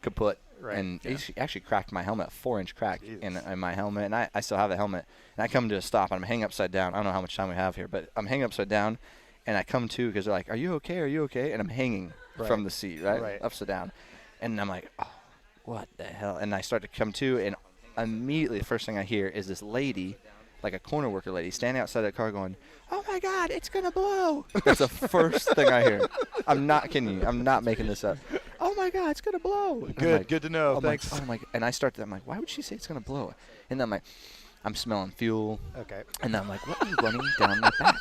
kaput. Right. And it actually cracked my helmet, a 4-inch crack in Jesus. my helmet, and I still have the helmet. And I come to a stop, and I'm hanging upside down. I don't know how much time we have here, but I'm hanging upside down, and I come to because they're like, "Are you okay? Are you okay?" And I'm hanging from the seat, right, upside down, and I'm like, "Oh, what the hell?" And I start to come to, and immediately the first thing I hear is this lady, like a corner worker lady, standing outside the car going, "Oh my God, it's gonna blow!" That's the first thing I hear. I'm not kidding you. I'm not making this up. Oh my God, it's gonna blow. And I'm Good, like, good to know. I'm like, Thanks. oh my! And I start to, I'm like, why would she say it's gonna blow? And then I'm like, I'm smelling fuel, Okay. and then I'm like, what is running down my back?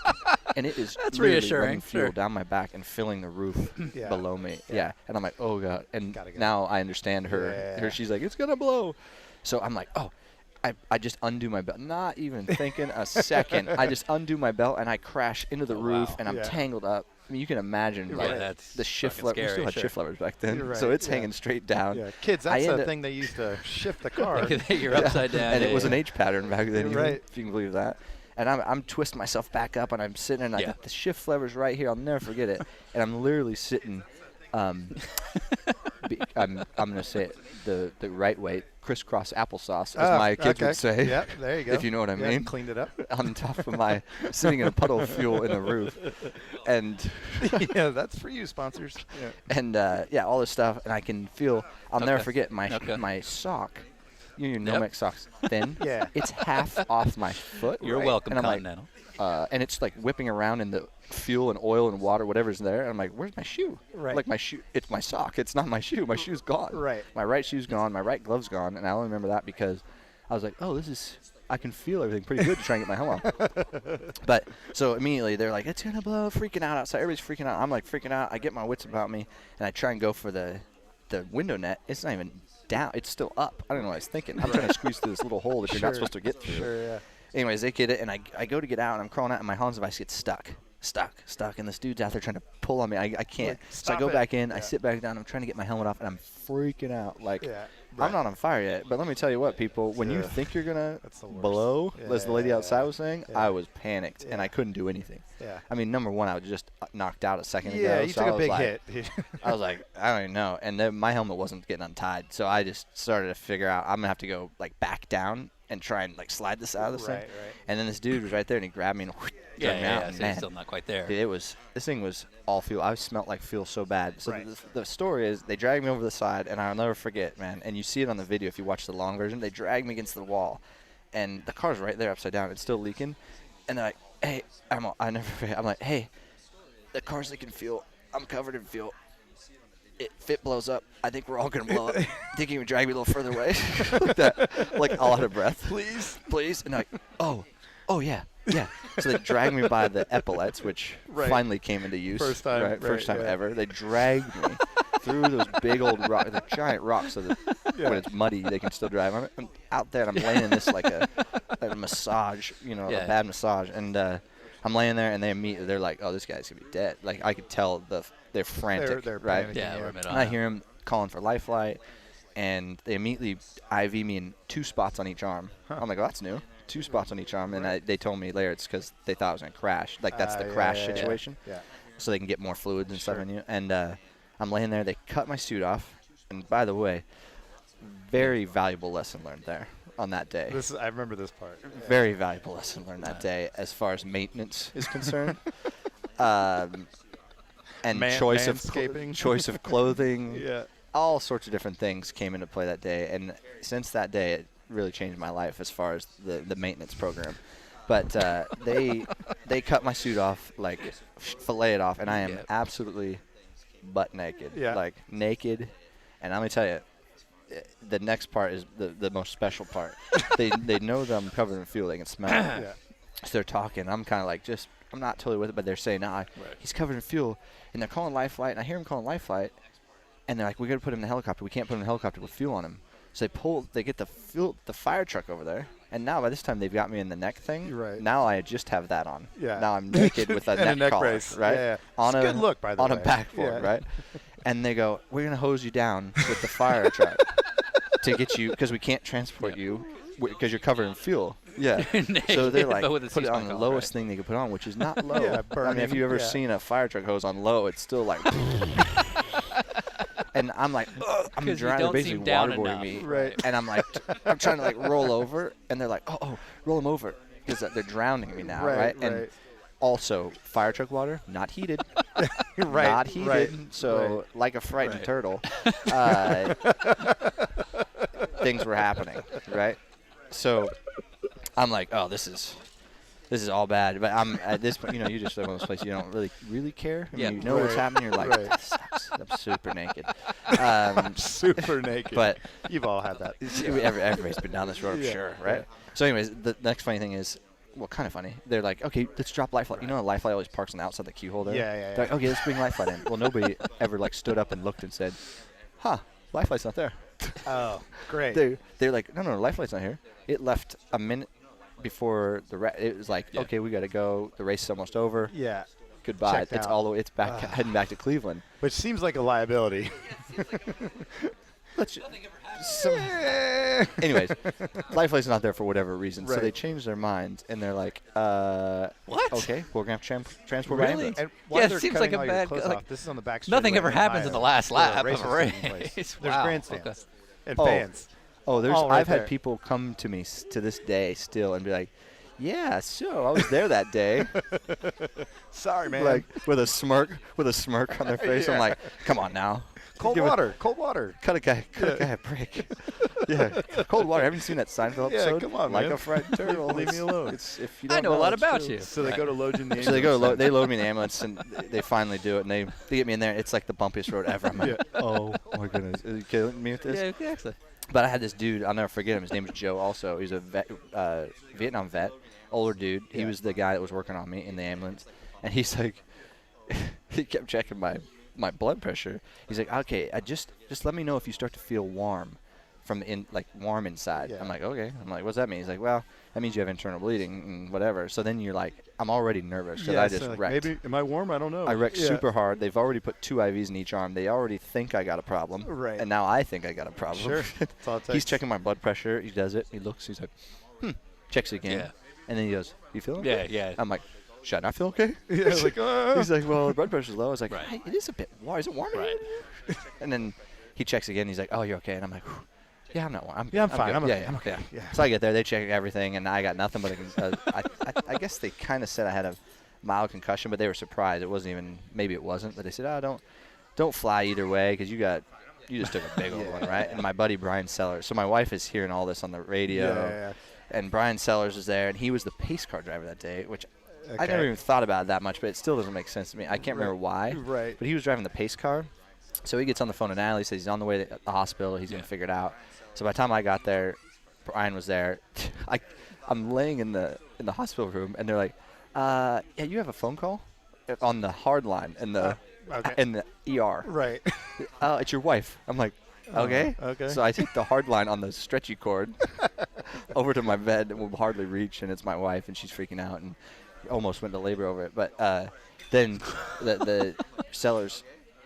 And it is That's literally reassuring, running fuel sure. down my back and filling the roof Yeah. below me. Yeah. And I'm like, oh God. And Gotta go. now I understand her. Yeah. She's like, it's gonna blow. So I'm like, oh. I just undo my belt, not even thinking a second. I just undo my belt and I crash into the roof, and I'm Yeah. tangled up. I mean, you can imagine Yeah, like that's the shift fucking lever. We scary, still had sure. shift levers back then, You're so right, it's yeah. hanging straight down. Yeah, kids, I that's end the up- thing they used to shift the car. You're upside down. and yeah, it was an yeah. H pattern back then, You're right. if you can believe that. And I'm twisting myself back up, and I'm sitting, and I Yeah. got the shift levers right here. I'll never forget it. And I'm literally sitting. I'm gonna say it the right way, crisscross applesauce, as my kids okay. would say. Yep, there you go. If you know what I Yeah, mean. Cleaned it up. On top of my sitting in a puddle of fuel in the roof, and Yeah, that's for you, sponsors. Yeah. and all this stuff, and I can feel. I'll never Okay. forget my Okay. my sock. You know your Yep. Nomex socks, thin. Yeah. It's half off my foot. You're right? welcome, And I'm like, Continental. and it's like whipping around in the fuel and oil and water, whatever's there. And I'm like, where's my shoe? Right. Like my shoe, it's my sock. It's not my shoe. My shoe's gone. Right. My right shoe's gone. My right glove's gone. And I only remember that because I was like, oh, I can feel everything pretty good to try and get my helmet on. But so immediately they're like, it's going to blow, freaking out outside. Everybody's freaking out. I'm like freaking out. I get my wits about me and I try and go for the window net. It's not even down. It's still up. I don't know what I was thinking. I'm trying to squeeze through this little hole that you're not supposed to get through. Sure, yeah. Anyways, they get it, and I go to get out, and I'm crawling out, and my Hans device gets stuck, and this dude's out there trying to pull on me. I can't. Like, So I stop go it. back in, I Yeah. sit back down, I'm trying to get my helmet off, and I'm freaking out. Like, Yeah. I'm not on fire yet, but let me tell you what, people, when you Ugh. think you're going to That's the worst. blow, as the lady Yeah. outside was saying, Yeah. I was panicked, and Yeah. I couldn't do anything. Yeah. I mean, number one, I was just knocked out a second ago. Yeah, you so took I a was big like, hit. I was like, I don't even know. And then my helmet wasn't getting untied. So I just started to figure out I'm going to have to go, like, back down and try and, like, slide this out of this Right, thing. right. And then this dude was right there, and he grabbed me and Yeah, dragged me out. so And you're man, still not quite there. dude, this thing was all fuel. I smelled like fuel so bad. So Right. the story is they dragged me over the side, and I'll never forget, man. And you see it on the video if you watch the long version. They dragged me against the wall, and the car's right there upside down. It's still leaking. And they're like, hey, I never forget. I'm like, hey, the car's leaking fuel. I'm covered in fuel. If it blows up, I think we're all going to blow up. Think you can drag me a little further away? Like that, like all out of breath. Please. And I'm like, oh yeah. So they dragged me by the epaulets, which Right. finally came into use. First time, right? right, First time yeah. ever. They dragged me through those big old rocks, the giant rocks, so that when it's muddy, they can still drive. I'm out there, and I'm laying in this like a massage, Yeah. a bad massage, and I'm laying there, and they're like, oh, this guy's gonna be dead. Like I could tell they're frantic, They're right? panicking, Yeah, we're mid And I hear him calling for life flight, and they immediately IV me in 2 spots on each arm. I'm like, oh, that's new. 2 spots on each arm, and they told me later it's because they thought I was going to crash. Like, that's the Yeah, crash yeah, yeah. situation, Yeah. so they can get more fluids and stuff Sure. in you. And I'm laying there. They cut my suit off. And by the way, very valuable lesson learned there on that day. I remember this part. Very valuable lesson learned that day as far as maintenance is concerned. And choice of clothing. Yeah. All sorts of different things came into play that day, and since that day, it really changed my life as far as the maintenance program. But they cut my suit off, like fillet it off, and I am Yeah. absolutely butt naked, Yeah. like naked. And let me tell you, the next part is the most special part. they know that I'm covered in fuel; they can smell it. Yeah. So they're talking. I'm kind of like just I'm not totally with it, but they're saying, nah, he's covered in fuel. And they're calling Life Flight, and I hear him calling Life Flight, and they're like, we got to put him in the helicopter. We can't put him in the helicopter with fuel on him. So they get the fire truck over there, and now by this time they've got me in the neck thing. Right. Now I just have that on. Yeah. Now I'm naked with a And a neck neck collar, brace. right? Yeah. On It's a a good look, by the on way. a backboard, Yeah. right? And they go, we're gonna hose you down with the fire truck to get you, because we can't transport you because you're covered in fuel. Yeah. So they're like, But with a put it on the C-spine lowest collar, thing they could put on, which is not low. Yeah, I mean, if burning, you've ever yeah. seen a fire truck hose on low, it's still like. And I'm like, ugh, I'm 'Cause you drowning, don't basically seem down waterboarding enough. me. Right. And I'm like, I'm trying to like roll over, and they're like, oh, roll them over, because they're drowning me now, right? And also, fire truck water, not heated. Right, Not heated. right, So, right. like a frightened Right. turtle, things were happening, right? So, I'm like, oh, this is all bad. But I'm at this point, you just live in this place, you don't really care. I mean, Yeah. you know what's Right, happening. You're like, right. that sucks. I'm super naked. Super naked. But you've all had that. everybody's been down this road, I'm Yeah, sure, right? So, anyways, the next funny thing is, well, kind of funny. They're like, okay, let's drop Life Flight. You know, Life Flight always parks on the outside of the key hole there. Yeah. They're like, okay, let's bring Life Flight in. Well, nobody ever like stood up and looked and said, huh, Life Flight's not there. Oh, great. They're like, no, Life Flight's not here. It left a minute before it was like, okay, we got to go. The race is almost over. Yeah. Goodbye. Checked It's out. all the way. It's back, heading back to Cleveland. Which seems like a liability. Anyways, Life Flight's not there for whatever reason, so Right. they changed their minds and they're like, What? okay, we're gonna have to transport by Really? ambulance. And while Yeah, it they're seems cutting like a all your bad- clothes like, off, this is on the back Nothing straightaway ever in happens Ohio, in the last where lap of races a are taking race. place. Wow. There's grandstands Okay. and Oh. fans. Oh, All right I've had there. people come to me to this day still and be like, yeah, so I was there that day, Sorry, man. like with a smirk on their face. I'm Yeah. like, come on now, cold give it- water. cut a guy a break. Yeah, cold water. Haven't you seen that Seinfeld Yeah, episode? come on, like man. a frightened turtle. Leave me alone. It's if you I don't know a lot it's about true. you. So they go to load you in the So they go ambulance. they load me in the ambulance and they finally do it and they get me in there. It's like the bumpiest road ever. I'm like, oh my goodness, are you killing me with this? Yeah, exactly. But I had this dude, I'll never forget him. His name is Joe also. He's a vet, Vietnam vet, older dude. He was the guy that was working on me in the ambulance. And he's like, he kept checking my blood pressure. He's like, okay, just let me know if you start to feel warm from warm inside. Yeah. I'm like, okay. I'm like, what's that mean? He's like, well, that means you have internal bleeding and whatever. So then you're like, I'm already nervous because I just wrecked. Maybe, am I warm? I don't know. I wrecked Yeah. super hard. They've already put 2 IVs in each arm. They already think I got a problem. Right. And now I think I got a problem. Sure. That's all it He's takes. checking my blood pressure. He does it. He looks. He's like, checks it again. Yeah. And then he goes, you feel Yeah, okay? yeah. I'm like, should I not feel okay? Yeah, like, He's like, well, the blood pressure's low. I was like, Right. hey, it is a bit warm. Is it warm? Right. And then he checks again. He's like, oh, you're okay. And I'm like, whew. Yeah, I'm not warm. I'm Yeah, I'm good. fine. I'm okay. Yeah, I'm okay. yeah. Yeah. So I get there. They check everything, and I got nothing but I guess they kind of said I had a mild concussion, but they were surprised. It wasn't even. Maybe it wasn't, but they said, oh, don't fly either way because you just took a big old one, right? And my buddy Brian Sellers. So my wife is hearing all this on the radio, Yeah. and Brian Sellers was there, and he was the pace car driver that day, which I Okay. never even thought about it that much, but it still doesn't make sense to me. I can't remember why. Right. But he was driving the pace car. So he gets on the phone to Natalie, says he's on the way to the hospital. He's going to figure it out. So by the time I got there, Brian was there. I'm laying in the hospital room, and they're like, yeah, you have a phone call on the hard line in the Okay. in the ER. Right. It's your wife. I'm like, okay. okay. So I take the hard line on the stretchy cord over to my bed and will hardly reach, and it's my wife, and she's freaking out and almost went to labor over it. But then the Sellers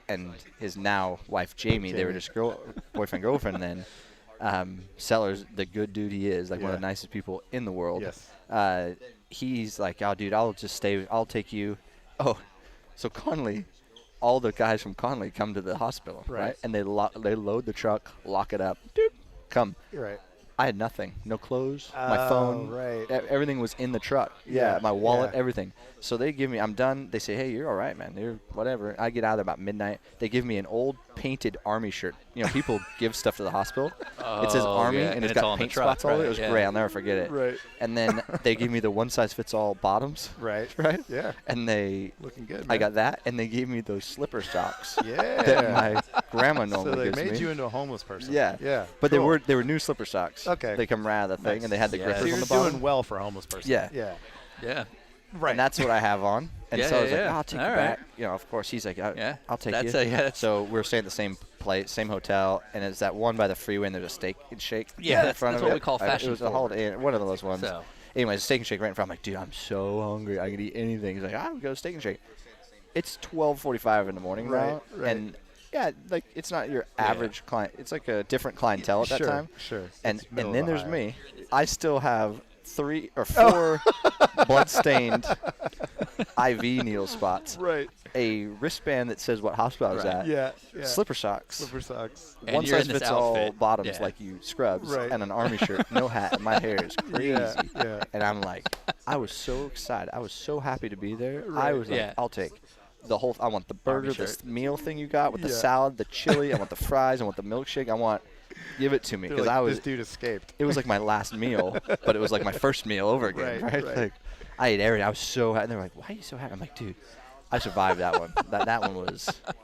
and his now wife Jamie, they were just boyfriend girlfriend. And then Sellers, the good dude he is, like one of the Yeah. nicest people in the world. Yes. He's like, oh, dude, I'll just stay. I'll take you. Oh, so Conley, all the guys from Conley come to the hospital, right? And they load the truck, lock it up, doop, come. You're right. I had nothing, no clothes, my Oh, phone, right. everything was in the truck. Yeah, my wallet, yeah. everything. So they give me, I'm done. They say, hey, you're all right, man. You're whatever. I get out there about midnight. They give me an old painted Army shirt. You know, people give stuff to the hospital. It says Oh, Army, yeah, and it's all got on the paint truck, spots all over it. right, It was yeah. great. I'll never forget it. Right. And then they give me the one-size-fits-all bottoms. Right. Right? Yeah. And they, Looking good. I man. got that, and they gave me those slipper socks Yeah. that my grandma So normally they gives made me. you into a homeless person. Yeah. Yeah. But cool. they were new slipper socks. Okay. They come right out of the thing, Nice. and they had the Yeah. grippers So on you're the bottom. doing well for a homeless person. Yeah. Yeah. Yeah. Right. And that's what I have on. And Yeah, so I was yeah, like, yeah. I'll take All you right. back. You know, of course, he's like, Yeah. I'll take That's you. a- yeah, that's- So we're staying at the same place, same hotel, and it's that one by the freeway, and there's a Steak and Shake. Yeah, in that's front of what it. we call It fashion was a forward. Holiday Inn, one of those ones. So. Anyways, Steak and Shake right in front. I'm like, dude, I'm so hungry. I can eat anything. He's like, I would go to Steak and Shake. It's 12:45 in the morning now, Right. and yeah, like it's not your average client. It's like a different clientele at that time. Sure. And It's middle then of there's Ohio. me. I still have 3 or 4 blood-stained IV needle spots. Right. A wristband that says what hospital I was at. Yeah. Slipper socks. Slipper socks. And One you're size in this fits all outfit. bottoms Yeah. like you scrubs. Right. And an army shirt. No hat. And my hair is crazy. Yeah. And I'm like, I was so excited. I was so happy to be there. I Right. was like, Yeah. I'll take the whole. I want the burger, shirt. this meal thing you got with the Yeah. salad, the chili. I want the fries. I want the milkshake. Give it to me They're because like, I was. this dude escaped. It was like my last meal, but it was like my first meal over again, Right, right? right. Like, I ate everything. I was so happy. And they're like, "Why are you so happy?" I'm like, "Dude, I survived that one. That one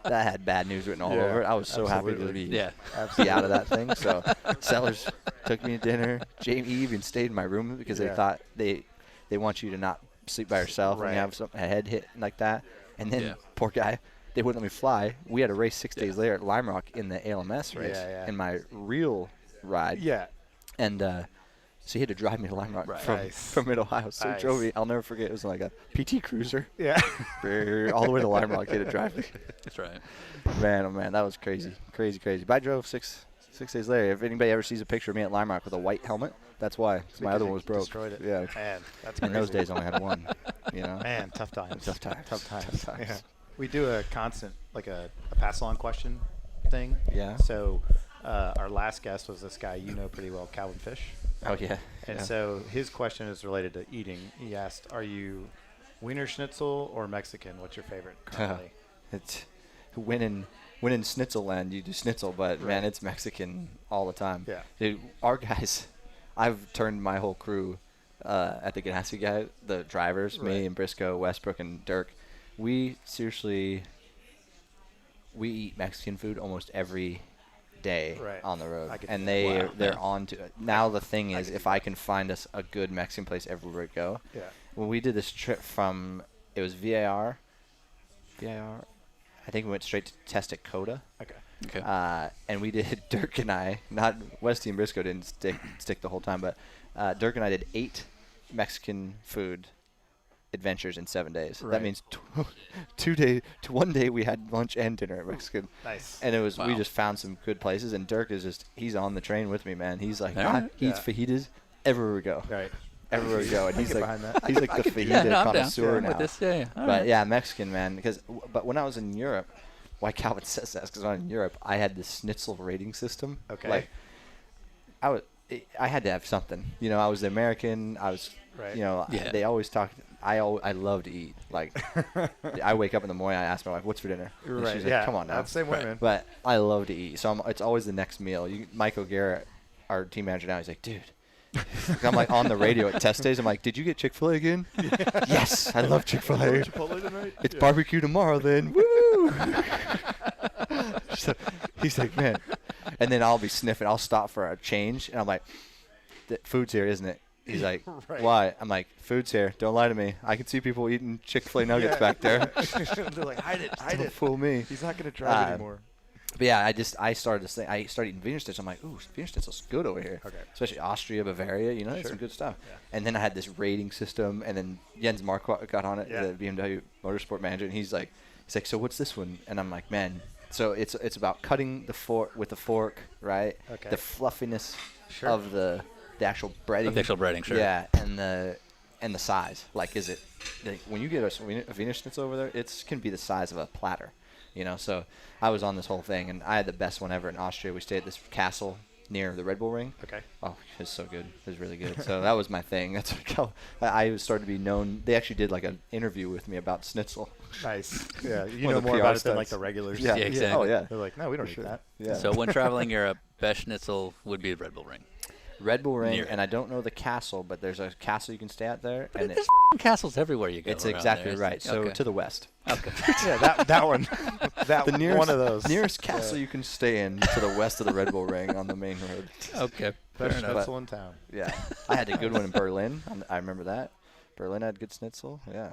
that had bad news written all Yeah, over it. I was so happy to absolutely. be Yeah. be out of that thing." So, sellers took me to dinner. Jamie even stayed in my room because they Yeah. thought they want you to not sleep by yourself when you Right. have a head hit like that. And then Yeah. poor guy, they wouldn't let me fly. We had a race 6 days later at Lime Rock in the ALMS race Yeah. in my real ride. Yeah. And so he had to drive me to Lime Rock from Nice. Mid-Ohio. So Nice. drove me. I'll never forget. It was like a PT Cruiser. Yeah. All the way to Lime Rock. He had to drive me. That's right. Man, oh man, that was crazy. Crazy. But I drove six days later. If anybody ever sees a picture of me at Lime Rock with a white helmet, that's why. 'Cause my Because other you one was broke. Destroyed it. Yeah. Man, that's In those crazy. days, I only had one. You know? Man, tough times. Tough times. Tough times. Tough times. Yeah. We do a constant, like a pass-along question thing. Yeah. So our last guest was this guy you know pretty well, Calvin Fish. Oh, yeah. And yeah. so his question is related to eating. He asked, are you Wiener Schnitzel or Mexican? What's your favorite currently? It's when in Schnitzel land, you do Schnitzel, but man, Right. it's Mexican all the time. Yeah. Dude, our guys, I've turned my whole crew at the Ganassi guy, the drivers, Right. me and Briscoe, Westbrook, and Dirk. We seriously, we eat Mexican food almost every day Right. on the road, I could and see they that. Wow. they're Yeah. on to it. Now the thing I is, could if see I that. can find us a good Mexican place everywhere we go. Yeah. When we did this trip from, it was VAR, I think we went straight to Testacota. Okay. Okay. And we did, Dirk and I, not Westy and Briscoe didn't stick the whole time, but Dirk and I did 8 Mexican food adventures in 7 days. Right. That means 1 day we had lunch and dinner at Mexican. Nice. And it was, we Wow. just found some good places, and Dirk is just, he's on the train with me, man. He's like, All right. he eats Yeah. fajitas everywhere we go. Right. Everywhere we go. And I he's get like, behind that. he's like the fajita yeah, no, I'm down. connoisseur Yeah, now. with this, yeah. All But right. yeah, Mexican, man. But when I was in Europe, why Calvin says that is because when I was in Europe, I had this Schnitzel rating system. Okay. Like, I had to have something. You know, I was American. I was, Right. you know, Yeah. they always talk. I love to eat. Like, I wake up in the morning, I ask my wife, "What's for dinner?" And Right. she's Yeah. like, "Come on now." That's the same way, man. But I love to eat, so it's always the next meal. Michael Garrett, our team manager now, he's like, "Dude." I'm like on the radio at test days. I'm like, "Did you get Chick-fil-A again?" Yes, I love Chick-fil-A. Chipotle tonight? It's barbecue tomorrow then. Woo! So he's like, man. And then I'll be sniffing. I'll stop for a change. And I'm like, food's here, isn't it? He's like, Right. why? I'm like, food's here. Don't lie to me. I can see people eating Chick-fil-A nuggets Yeah. back there. They're like, hide it, hide Don't it. fool me. He's not going to drive Uh, anymore. But yeah, I started this thing. I started eating Wiener Schnitzel. I'm like, ooh, Wiener Schnitzel's good over here. Okay. Especially Austria, Bavaria, you know, it's Sure. some good stuff. Yeah. And then I had this rating system, and then Jens Marquardt got on it, Yeah. the BMW Motorsport manager, and he's like, so what's this one? And I'm like, man, so it's about cutting the fork with the fork, right? Okay. The fluffiness Sure. of the actual breading. Of the actual breading, sure. Yeah, and the size. Like, is it like, when you get a Wiener Schnitzel over there, it can be the size of a platter. You know, so I was on this whole thing, and I had the best one ever in Austria. We stayed at this castle near the Red Bull Ring. Okay. Oh, it was so good. It was really good. So that was my thing. That's what I started to be known. They actually did like an interview with me about Schnitzel. Nice. Yeah. You One know of the more PR about it than like stunts. the regulars. Yeah. Yeah, exactly. Oh yeah. They're like, no, we don't For need that. Yeah. So when traveling Europe, best schnitzel would be the Red Bull Ring. Red Bull Ring, Near it. and I don't know the castle, but there's a castle you can stay at there, But and there's f***ing castles everywhere you go. it's around exactly there. right. So Okay. to the west. Okay. Yeah, that one. That The nearest one of those. nearest castle you can stay in to the west of the Red Bull Ring on the main road. Okay. Fair Best enough. schnitzel in town. Yeah, I had a good one in Berlin. I remember that. Berlin had good schnitzel. Yeah.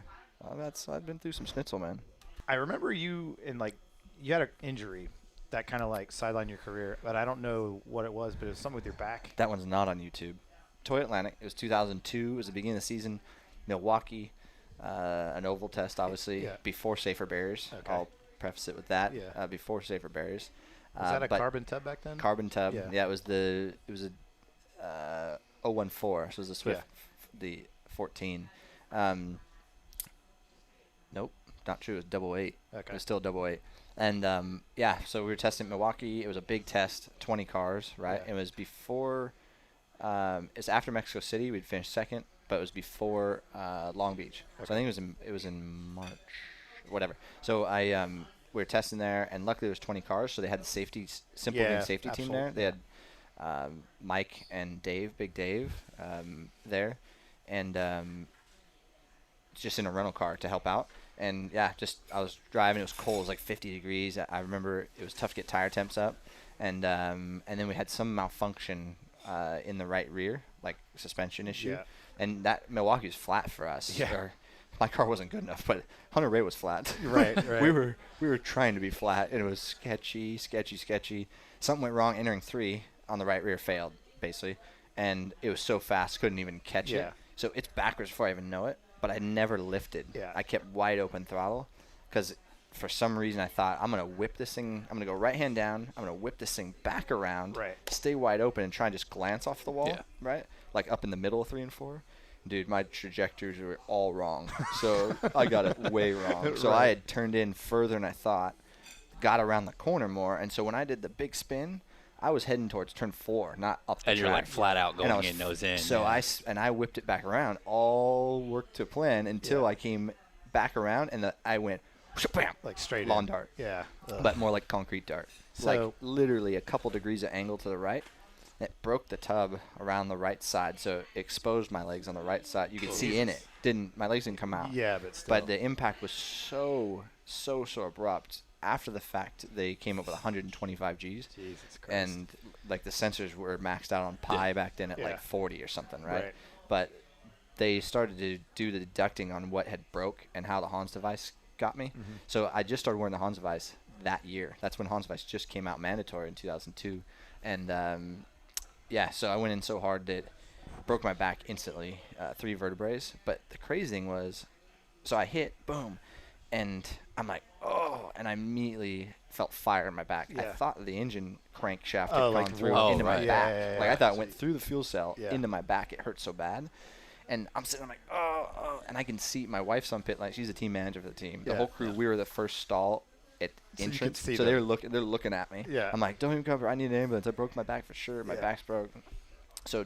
I've been through some schnitzel, man. I remember you you had an injury that kind of like sidelined your career, but I don't know what it was, but it was something with your back. That one's not on YouTube. Toy Atlantic. It was 2002. It was the beginning of the season. Milwaukee, an oval test, obviously, before Safer Barriers. Okay. I'll preface it with that. Yeah. Before Safer Barriers. Was that a carbon tub back then? Carbon tub. Yeah. It was a 014. So it was the Swift, the 14. Nope, not true. It was 88. Okay. It was still 88. And so we were testing Milwaukee. It was a big test, 20 cars, right? Yeah. It was before. It's after Mexico City. We'd finished second, but it was before Long Beach. Okay. So I think it was in March, whatever. So we were testing there, and luckily there was 20 cars, so they had the safety team there. They had Mike and Dave, Big Dave, there, and just in a rental car to help out. And I was driving. It was cold. It was like 50 degrees. I remember it was tough to get tire temps up, and then we had some malfunction in the right rear, like suspension issue. Yeah. And that Milwaukee was flat for us. Yeah. Or my car wasn't good enough, but Hunter Ray was flat. Right. we were trying to be flat, and it was sketchy. Something went wrong. Entering 3 on the right rear failed basically, and it was so fast couldn't even catch it. So it's backwards before I even know it. But I never lifted. Yeah. I kept wide open throttle because for some reason I thought I'm gonna whip this thing. I'm gonna go right hand down. I'm gonna whip this thing back around. Right. Stay wide open and try and just glance off the wall. Yeah. Right. Like up in the middle of 3 and 4. Dude, my trajectories were all wrong. So I got it way wrong. So I had turned in further than I thought. Got around the corner more, and so when I did the big spin, I was heading towards turn 4, not up the And you're track. like flat out And I going was in, nose in. So yeah. I whipped it back around. All worked to plan until I came back around, and I went bam, Like straight lawn in. dart. Yeah. Ugh. But more like concrete dart. So- Like literally a couple degrees of angle to the right. It broke the tub around the right side, so it exposed my legs on the right side. You could see in it. My legs didn't come out. Yeah, but still. But the impact was so abrupt. After the fact, they came up with 125 Gs. Jesus Christ. And like the sensors were maxed out on Pi back then at like 40 or something, right? But they started to do the deducting on what had broke and how the Hans device got me. So I just started wearing the Hans device that year. That's when Hans device just came out mandatory in 2002. And so I went in so hard that broke my back instantly, 3 vertebrae. But the crazy thing was, so I hit, boom, and I'm like, oh, and I immediately felt fire in my back. I thought the engine crankshaft had gone through into my back. Like I thought it went through the fuel cell into my back. It hurt so bad. And I'm sitting, I'm like, oh, and I can see my wife's on pit line. She's a team manager for the team. The whole crew, we were the first stall at entrance. So they're looking at me. Yeah. I'm like, don't even cover. I need an ambulance. I broke my back for sure. My back's broke. So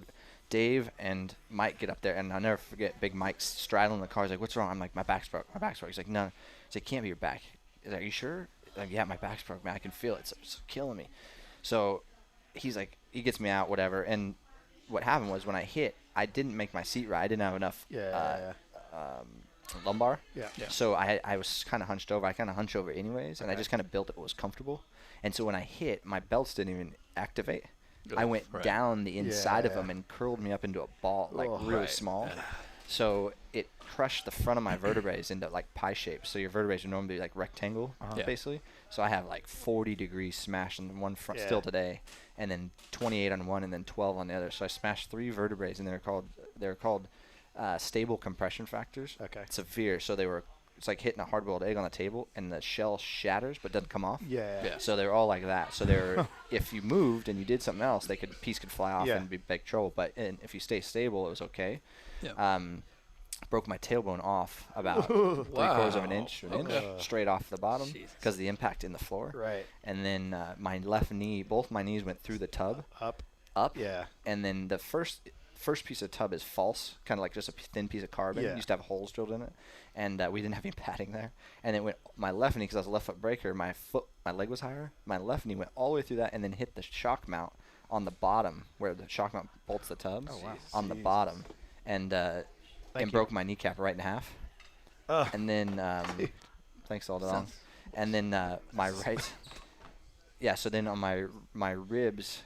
Dave and Mike get up there, and I'll never forget Big Mike's straddling the car. He's like, what's wrong? I'm like, my back's broke. He's like, no. He's like, can't be your back. He's like, are you sure? Like, yeah, my back's broke, man. I can feel it. It's killing me. So he's like, he gets me out, whatever. And what happened was when I hit, I didn't make my seat right. I didn't have enough lumbar. Yeah. So I was kind of hunched over. I kind of hunch over anyways, and I just kind of built it what was comfortable. And so when I hit, my belts didn't even activate. I went down the inside of them and curled me up into a ball, like really small. So it crushed the front of my vertebrae into like pie shapes. So your vertebrae are normally like rectangle, basically. So I have like 40 degrees smashed on one front still today, and then 28 on one, and then 12 on the other. So I smashed 3 vertebrae, and they're called stable compression factors. Okay. Severe. So it's like hitting a hard-boiled egg on the table, and the shell shatters but doesn't come off. Yeah. So they're all like that. So if you moved and you did something else, piece could fly off and be big trouble. But if you stay stable, it was okay. Yeah. Broke my tailbone off about 3/4 of an inch, straight off the bottom because of the impact in the floor. Right. And then my left knee, both my knees went through the tub. Up. Yeah. And then the first piece of tub is false, kind of like just a thin piece of carbon. Yeah. It used to have holes drilled in it, and we didn't have any padding there. And it went my left knee, because I was a left foot breaker. My leg was higher. My left knee went all the way through that, and then hit the shock mount on the bottom where the shock mount bolts the tubs on the bottom, and broke my kneecap right in half. And then thanks all along. And then my right, so then on my ribs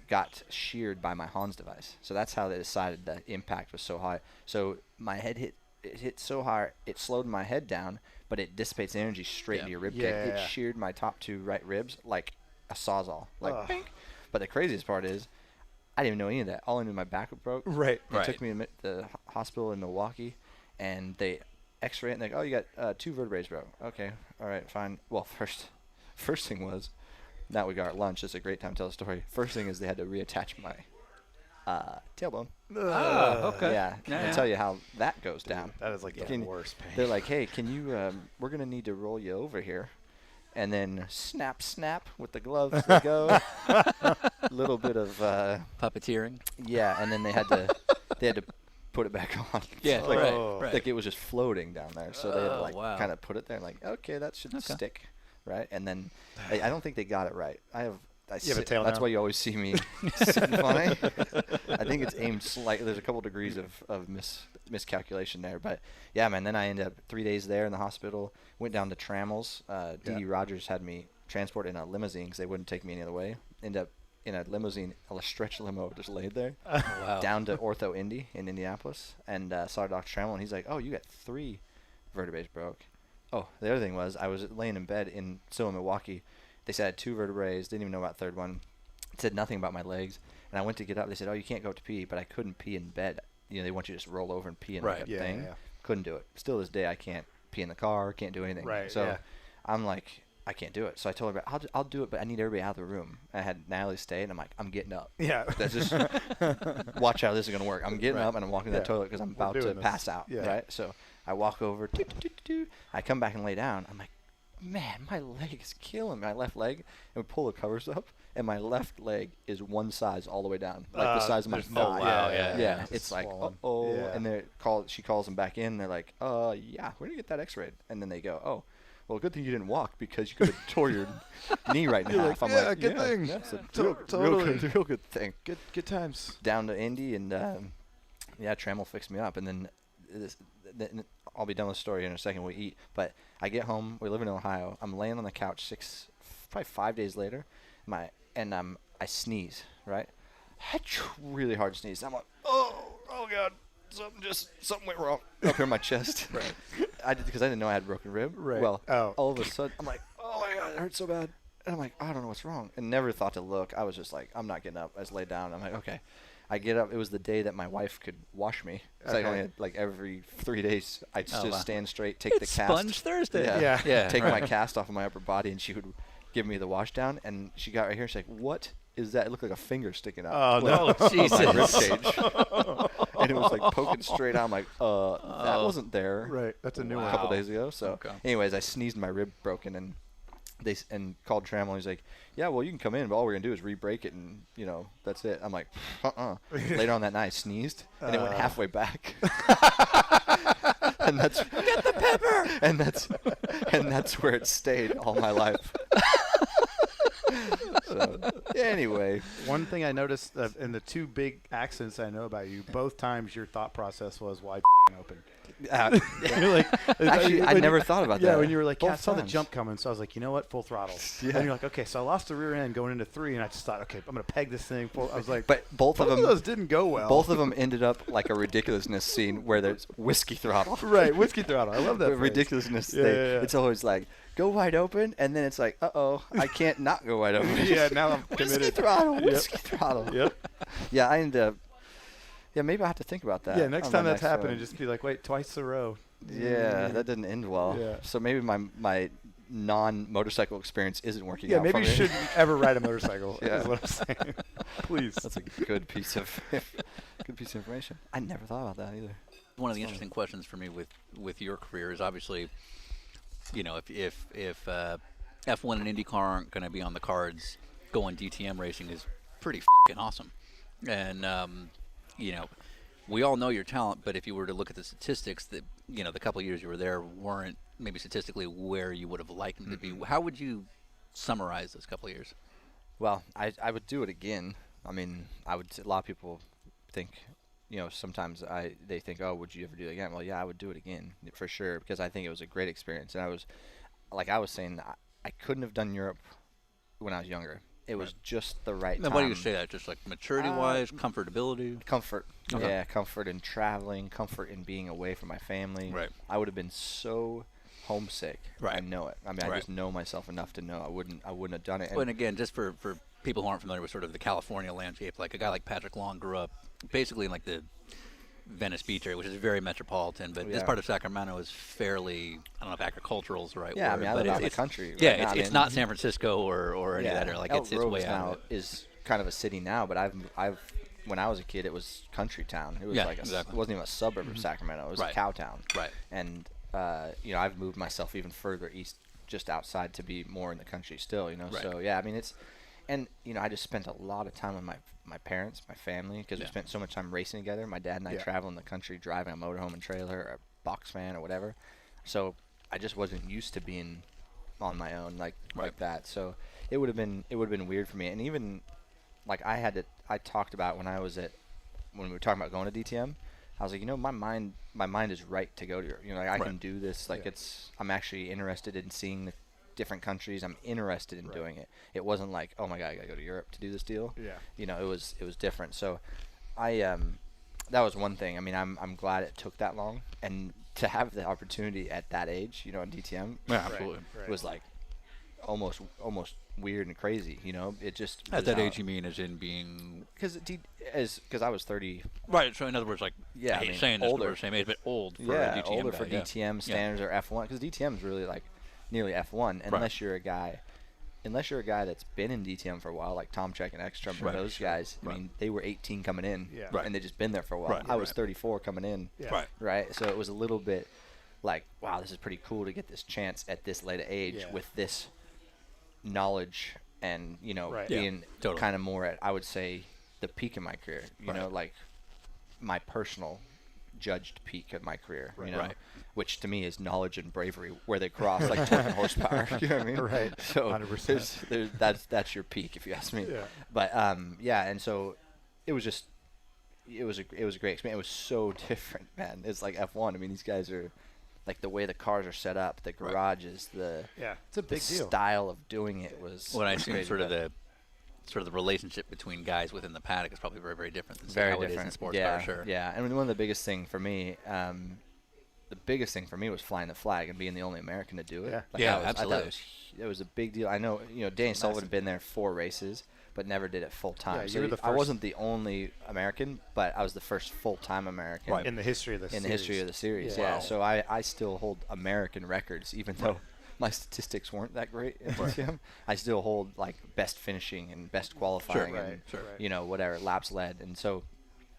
got sheared by my Hans device. So that's how they decided the impact was so high. So my head hit so hard it slowed my head down, but it dissipates energy straight into your rib cage. It sheared my top 2 right ribs like a sawzall, like pink. But the craziest part is, I didn't even know any of that. All I knew, my back broke. Right. They took me to the hospital in Milwaukee, and they X-ray it, and they go, oh, you got 2 vertebrae broke. Okay, all right, fine. Well, first thing was, now we got our lunch. It's a great time to tell the story. First thing is they had to reattach my tailbone. Okay. Yeah, I'll tell you how that goes down. That is like the worst pain. They're like, hey, can you, we're going to need to roll you over here. And then snap with the gloves they go. Little bit of Puppeteering. yeah, and then they had to put it back on. Yeah, like, right. like it was just floating down there. So they had to wow. kind of put it there, like, okay, that should stick, right? And then I don't think they got it right. I have a tail that's now? why you always see me sitting funny. I think it's aimed slightly. There's a couple degrees of miscalculation there, but yeah, man. Then I ended up 3 days there in the hospital. Went down to Trammell's. D.D. Rogers had me transport in a limousine because they wouldn't take me any other way. Ended up in a limousine, a stretch limo, just laid there. Wow. Down to Ortho Indy in Indianapolis, and saw Dr. Trammell, and he's like, "Oh, you got 3 vertebrae broke." Oh, the other thing was I was laying in bed in Milwaukee. They said I had 2 vertebrae, didn't even know about the third one. It said nothing about my legs. And I went to get up. They said, oh, you can't go up to pee. But I couldn't pee in bed. You know, they want you to just roll over and pee in like a thing. Yeah. Couldn't do it. Still to this day, I can't pee in the car, can't do anything. Right, so I'm like, I can't do it. So I told her, I'll do it, but I need everybody out of the room. I had Natalie stay, and I'm like, I'm getting up. Yeah. That's just, watch how this is going to work. I'm getting up, and I'm walking to the toilet because I'm about to pass out. Yeah. Right? So I walk over. I come back and lay down. I'm like, man, my leg is killing me. My left leg, and we pull the covers up, and my left leg is one size all the way down, like the size of my thigh. Wow, yeah. It's like, and she calls them back in. They're like, yeah, we're gonna get that X-rayed, and then they go, oh, well, good thing you didn't walk because you could have tore your knee right in half. I'm like, good thing. That's a Totally. real good thing. Good times. Down to Indy, and Trammell fixed me up, and then I'll be done with the story in a second. We eat, but I get home. We live in Ohio. I'm laying on the couch probably 5 days later. I sneeze, right? Really hard sneeze. I'm like, oh God, something went wrong up here in my chest. Right. Because I didn't know I had a broken rib. Right. Well, all of a sudden, I'm like, oh my God, it hurts so bad. And I'm like, I don't know what's wrong. And never thought to look. I was just like, I'm not getting up. I just laid down. I'm like, okay. I get up. It was the day that my wife could wash me. So I only had, like, every 3 days, I'd just stand straight, take the cast. Sponge Thursday. Yeah. Take my cast off of my upper body, and she would give me the wash down. And she got right here. She's like, what is that? It looked like a finger sticking out. Oh, no. Jesus. My rib cage. And it was, like, poking straight out. I'm like, that wasn't there. Right. That's a new one. A couple days ago. So, anyways, I sneezed, my rib broken, and called Trammell. He's like, yeah, well, you can come in, but all we're gonna do is re-break it, and that's it. I'm like, Later on that night, I sneezed, and it went halfway back. And that's get the pepper. And that's where it stayed all my life. So, anyway, one thing I noticed in the 2 big accidents I know about you, both times your thought process was wide open. Actually, I never thought about that. Yeah, when you were like, I saw the times. jump coming, so I was like, you know what, full throttle. And you're like, okay, so I lost the rear end going into 3, and I just thought, okay, I'm gonna peg this thing. I was like, but both of those didn't go well. Both of them ended up like a ridiculousness scene where there's whiskey throttle. Right, whiskey throttle. I love that. Ridiculousness thing. Yeah. It's always like, go wide open, and then it's like, I can't not go wide open. Yeah, now I'm committed. Whiskey throttle. Yep. Yeah, I ended up. Yeah, maybe I have to think about that. Yeah, next time that's happening, just be like, wait, twice in a row. Yeah, that didn't end well. Yeah. So maybe my non-motorcycle experience isn't working out. Yeah, maybe you shouldn't ever ride a motorcycle. Yeah. Is what I'm saying. Please. That's a good piece of information. I never thought about that either. One of the interesting questions for me with your career is obviously, if F1 and IndyCar aren't going to be on the cards, going DTM racing is pretty f***ing awesome. And we all know your talent, but if you were to look at the statistics, the couple of years you were there weren't maybe statistically where you would have liked them to be. How would you summarize those couple of years? Well, I would do it again. I mean, a lot of people think, sometimes they think, oh, would you ever do it again? Well, yeah, I would do it again for sure, because I think it was a great experience. And I was saying, I couldn't have done Europe when I was younger. It was just the right Now, time. why do you say that? Just like maturity-wise, comfortability? Comfort. Okay. Yeah, comfort in traveling, comfort in being away from my family. Right. I would have been so homesick. Right. I know it. I mean, I Right. just know myself enough to know I wouldn't have done it. Well, and again, just for people who aren't familiar with sort of the California landscape, like a guy like Patrick Long grew up basically in like the Venice Beach area, which is very metropolitan, but this Yeah. part of Sacramento is fairly, I don't know if agricultural is the right Yeah, I word, mean, I but live out in the it's country. Yeah, right now. it's not San Francisco or any of that area. Like Elk it's Grove way is out now of it. is kind of a city now, but I've when I was a kid, it was country town. It was Yeah, like exactly. It wasn't even a suburb of Sacramento. It was Right. a cow town. Right. And I've moved myself even further east, just outside, to be more in the country still. Right. So yeah, I mean I just spent a lot of time with my parents, my family, because we Yeah. spent so much time racing together. My dad and I travel in the country, driving a motorhome and trailer, or a box van or whatever. So I just wasn't used to being on my own like that. So it would have been weird for me. And even like I talked about when we were talking about going to DTM, I was like, my mind is right to go to Europe. Like I can do this. Like I'm actually interested in seeing the different countries. I'm interested in doing it. It wasn't like, oh my God, I gotta go to Europe to do this deal. Yeah. It was different. So that was one thing. I mean, I'm glad it took that long, and to have the opportunity at that age, in DTM, Yeah, absolutely. Right. was like almost weird and crazy. It just At was that how- age, you mean as in being because I was 30. right? So in other words, like Yeah, I I hate mean, saying this, but older. we're the same age, but old for a Yeah, DTM older guy, for yeah. DTM standards or F1, because DTM is really like nearly F1 Right. unless you're a guy that's been in DTM for a while, like Tom Check and Extra, Right. those guys. I Right. mean, they were 18 coming in, Yeah. Right. and they just been there for a while. Right. I was Right. 34 coming in, Yeah. Right. right? So it was a little bit like, wow, this is pretty cool to get this chance at this late age Yeah. with this knowledge and Right. Yeah, being totally. kind of more at, I would say, the peak of my career. Right. Like my personal judged peak of my career. Right. Which to me is knowledge and bravery, where they cross, like torque and horsepower. You know what I mean? Right. So 100%. that's your peak, if you ask me. Yeah. But and so it was just it was a great experience. It was so different, man. It's like F1. I mean, these guys are like the way the cars are set up, the garages, Yeah. It's a the big deal. style of doing it was. When I was assume crazy, sort of but the relationship between guys within the paddock is probably very, very different than very how different. it is in sports yeah, car, sure. Yeah, and one of the biggest thing for me, was flying the flag and being the only American to do it. Yeah. Like, Yeah, I thought absolutely. it was a big deal. I know, Danny Sullivan had been there 4 races, but never did it full time. Yeah, so you were the I first- wasn't the only American, but I was the first full-time American Right. In the history of the in series. the history of the series. Yeah. Yeah. Wow. So I still hold American records, even though my statistics weren't that great in DTM. I still hold like best finishing and best qualifying and Right. whatever laps led. And so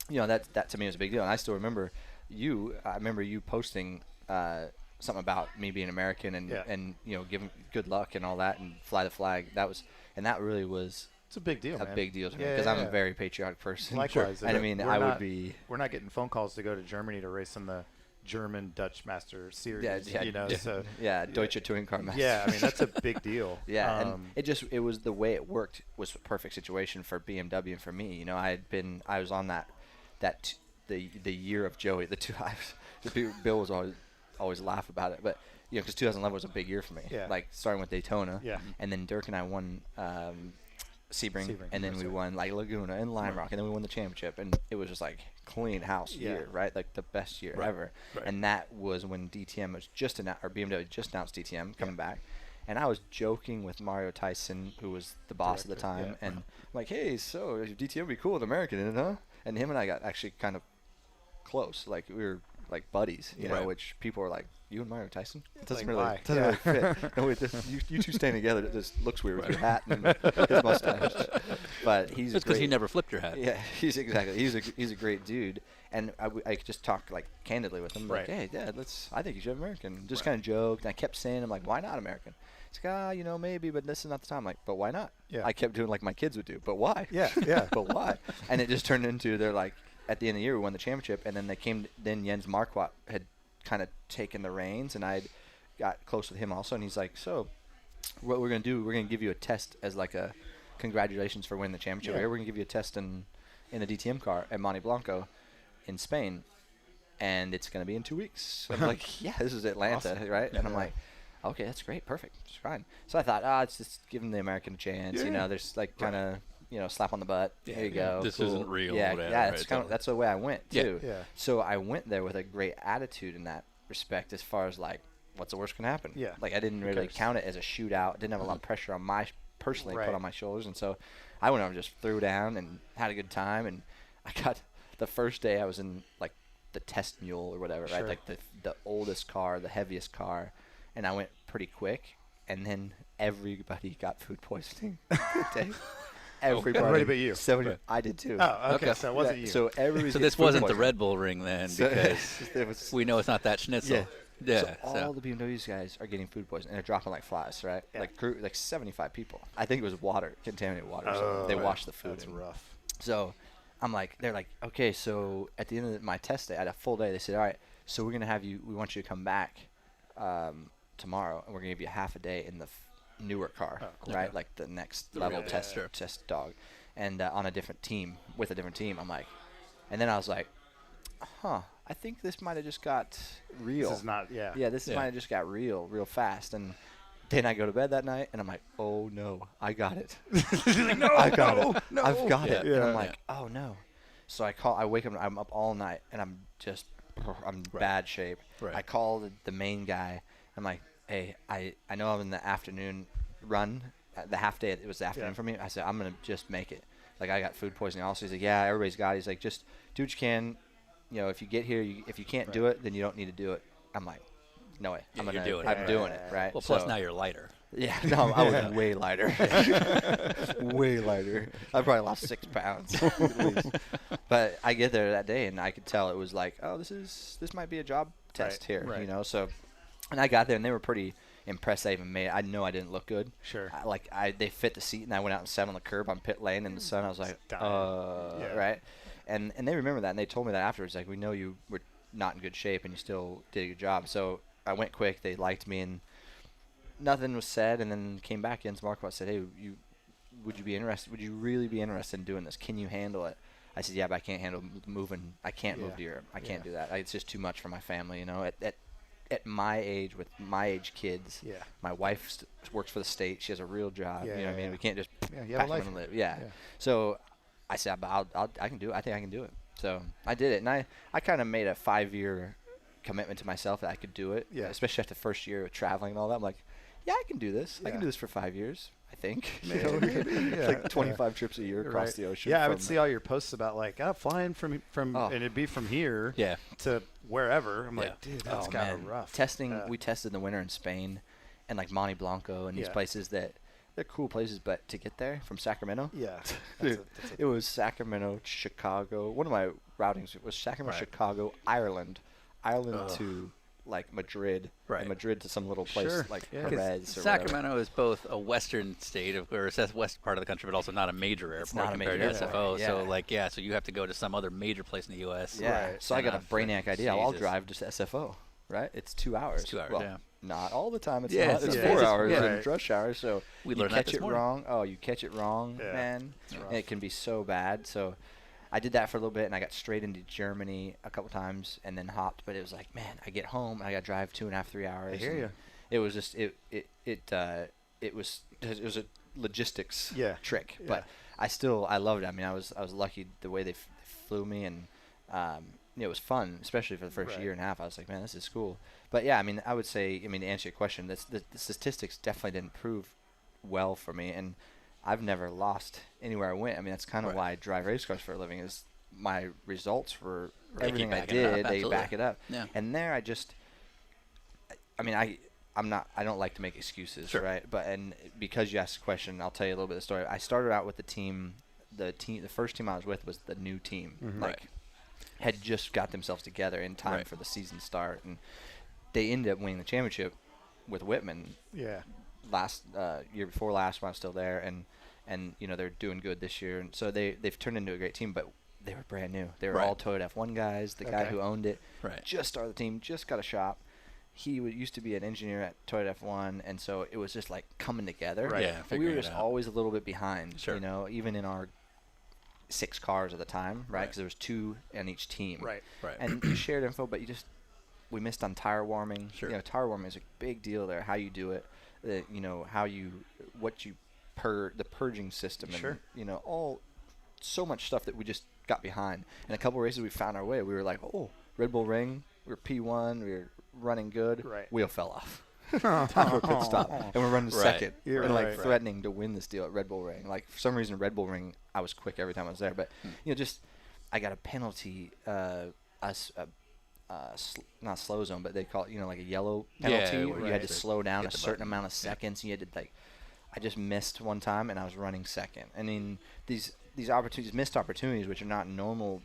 that to me was a big deal. And I still remember you posting something about me being American and giving good luck and all that and fly the flag. That really was It's a big deal, a man. big deal to me Yeah, because I'm yeah. a very patriotic person. Likewise. And I mean, We're I would not- be. We're not getting phone calls to go to Germany to race in the German Dutch Master Series. Yeah, So Yeah, Deutsche Touring Car Master. yeah, I mean that's a big deal. Yeah, and it was the way it worked was a perfect situation for BMW and for me. I was on the year of Joey, the 2 hives. Bill was always laugh about it, but because 2011 was a big year for me. Yeah. Like starting with Daytona. Yeah. And then Dirk and I won Sebring, Sebring, and then that's we right. won like Laguna and Lime Rock, and then we won the championship, and it was just like clean house Yeah. year, right? Like the best year Right. ever. Right. And that was when DTM was just announced, or BMW just announced DTM coming back. And I was joking with Mario Tyson, who was the boss at the Director, time, yeah. and I'm like, hey, so DTM would be cool with American in it, huh? And him and I got actually kind of close. Like, we were like buddies, you know, Right. which people were like, you and Mario Tyson? It doesn't Like, really, why? doesn't Yeah. really fit. No, you two staying together, it just looks weird with your hat and his mustache. But he's That's because he great. never flipped your hat. Yeah, he's a great dude, and I could just talk like candidly with him, like, Right. hey, Dad, I think you should have American. Just kind of joked, and I kept saying, I'm like, why not American? He's like, maybe, but this is not the time. I'm like, but why not? Yeah. I kept doing like my kids would do, but why? Yeah, yeah. But why? And it just turned into they're like, at the end of the year we won the championship, and then then Jens Marquardt had kind of taken the reins, and I'd got close with him also, and he's like, so what we're going to do, we're going to give you a test as like a congratulations for winning the championship. Yeah. Here, we're going to give you a test in a DTM car at Monte Blanco in Spain, and it's going to be in 2 weeks. I'm like, yeah, this is Atlanta, Awesome. right? And I'm Yeah. like, Okay, that's great, perfect, it's fine. So I thought, it's just giving the American a chance. You know, there's like kind of slap on the butt. Here you go. This cool. isn't real. Yeah, whatever, yeah. right, It's kind of that's the way I went too. Yeah. So I went there with a great attitude in that respect, as far as like, what's the worst can happen? Yeah. Like I didn't really cares? count it as a shootout. Didn't have a lot of pressure on my personally Right. put on my shoulders, and so I went over and just threw down and had a good time. And I got the first day I was in like the test mule or whatever, right? Sure. Like the oldest car, the heaviest car, and I went pretty quick. And then everybody got food poisoning that day. Everybody but you. I did too. Oh, okay. Okay. So it wasn't you. So everybody. So this wasn't the Red Bull ring then, because it was, we know it's not that schnitzel. Yeah. Yeah. So all the BMWs guys are getting food poisoning, and they're dropping like flies, right? Yeah. Like 75 people. I think it was water, contaminated water. So Oh, they right. washed the food. That's and- rough. So they're like, okay, so at the end of my test day, I had a full day. They said, all right, so we want you to come back tomorrow, and we're going to give you half a day in the newer car, right? Like the next level real test dog, and on a different team, with a different team. I'm like, and then I was like, I think this might have just got real. This is not. Yeah. Yeah, this might have just got real fast. And then I go to bed that night, and I'm like, oh no, I got it. I got it. I've got it. And I'm like, oh no. So I wake up, I'm up all night, and I'm in bad shape. Right. I call the main guy. I'm like, hey, I know I'm in the afternoon run, the half day. It was the afternoon for me. I said, I'm gonna just make it. Like I got food poisoning. Also, he's like, yeah, everybody's got it. He's like, just do what you can. You know, if you get here, if you can't do it, then you don't need to do it. I'm like, no way. Yeah, I'm you're doing it. I'm doing it, right? Well, plus So- now you're lighter. Yeah, no, I was way lighter. Way lighter. I probably lost 6 pounds at least. But I get there that day, and I could tell it was like, oh, this might be a job test here, right. you know. So, and I got there, and they were pretty impressed. I even made it. I know I didn't look good. Sure. They fit the seat, and I went out and sat on the curb on pit lane in the sun. I was like, dying. right. And they remember that, and they told me that afterwards. Like, we know you were not in good shape, and you still did a good job. So I went quick. They liked me, and nothing was said. And then came back in. Marco said, "Hey, would you be interested? Would you really be interested in doing this? Can you handle it?" I said, "Yeah, but I can't handle moving. I can't move to Europe. I can't do that. It's just too much for my family. You know, at my age, with my age kids, my wife works for the state. She has a real job. You know what I mean? We can't just you have a pack life. them and live. Yeah. So I said, but I can do it. I think I can do it. So I did it, and I kind of made a 5-year commitment to myself that I could do it. Yeah. Especially after the first year of traveling and all that. I'm like, yeah, I can do this. I can do this for 5 years. I think. Maybe. Like 25 trips a year across Right. the ocean. Yeah, I would see all your posts about like flying from Oh. and it'd be from here Yeah. to wherever. I'm Yeah. like, dude, that's Oh, kind of man. rough. Testing, we tested in the winter in Spain and like Monte Blanco and these Yeah. places that they're cool places, but to get there from Sacramento, Yeah. dude, it was Sacramento, Chicago. One of my routings was Sacramento, Chicago, Ireland to like Madrid, Right. and Madrid to some little place Sure. like Yeah. Perez or whatever. Sacramento is both a western state, or it's the west part of the country, but also not a major airport not a compared major to airport, SFO. So, yeah. like, so you have to go to some other major place in the U.S. Yeah. Right. So I got a And, brainiac idea. I'll Jesus. drive to SFO. Right? It's 2 hours. It's 2 hours, Well, yeah. Not all the time. It's Yeah, not. It's some 4 days it's- hours yeah. in rush hour. So We you learned that catch this it morning. wrong. Oh, you catch it wrong, Yeah. man. And it can be so bad. So I did that for a little bit, and I got straight into Germany a couple times, and then hopped. But it was like, man, I get home and I got to drive 2.5, 3 hours. I hear and you. It was just it was a logistics trick, Yeah. but I loved it. I mean, I was lucky the way they flew me, and it was fun, especially for the first Right. year and a half. I was like, man, this is cool. But yeah, I mean, I would say, to answer your question, the statistics definitely didn't prove well for me, and I've never lost anywhere I went. I mean, that's kind of why I drive race cars for a living. Is my results for They keep everything I backing it up, did, they absolutely. back it up. Yeah. And there, I don't like to make excuses, right? But because you asked the question, I'll tell you a little bit of the story. I started out with the team. The first team I was with was the new team. Like, had just got themselves together in time for the season start, and they ended up winning the championship with Whitman Yeah. last year before last when I was still there, and they're doing good this year, and so they've turned into a great team. But they were brand new. They were all Toyota F1 guys. The guy who owned it just started the team, just got a shop. He used to be an engineer at Toyota F1, and so it was just like coming together. Right. Yeah, And we figuring were it just out. always a little bit behind. Sure. Even in our 6 cars at the time, right? Because there was 2 on each team. Right. Right. And you shared info, but you just we missed on tire warming. Sure. You know, tire warming is a big deal there. How you do it, you know, what you the purging system, and Sure. you know, so much stuff that we just got behind. And a couple races we found our way. We were like, oh, Red Bull Ring, we were P1, we were running good. Right. Wheel fell off. Time for a pit stop, and we're running Right. second. You're and like right. threatening to win this deal at Red Bull Ring. Like for some reason, Red Bull Ring, I was quick every time I was there. But you know, just I got a penalty, not slow zone, but they call it, you know, like a yellow penalty Yeah, where you right. had to slow down a Hit the certain button. amount of seconds. You had to like, I just missed one time and I was running second. I mean, these opportunities, missed opportunities, which are not normal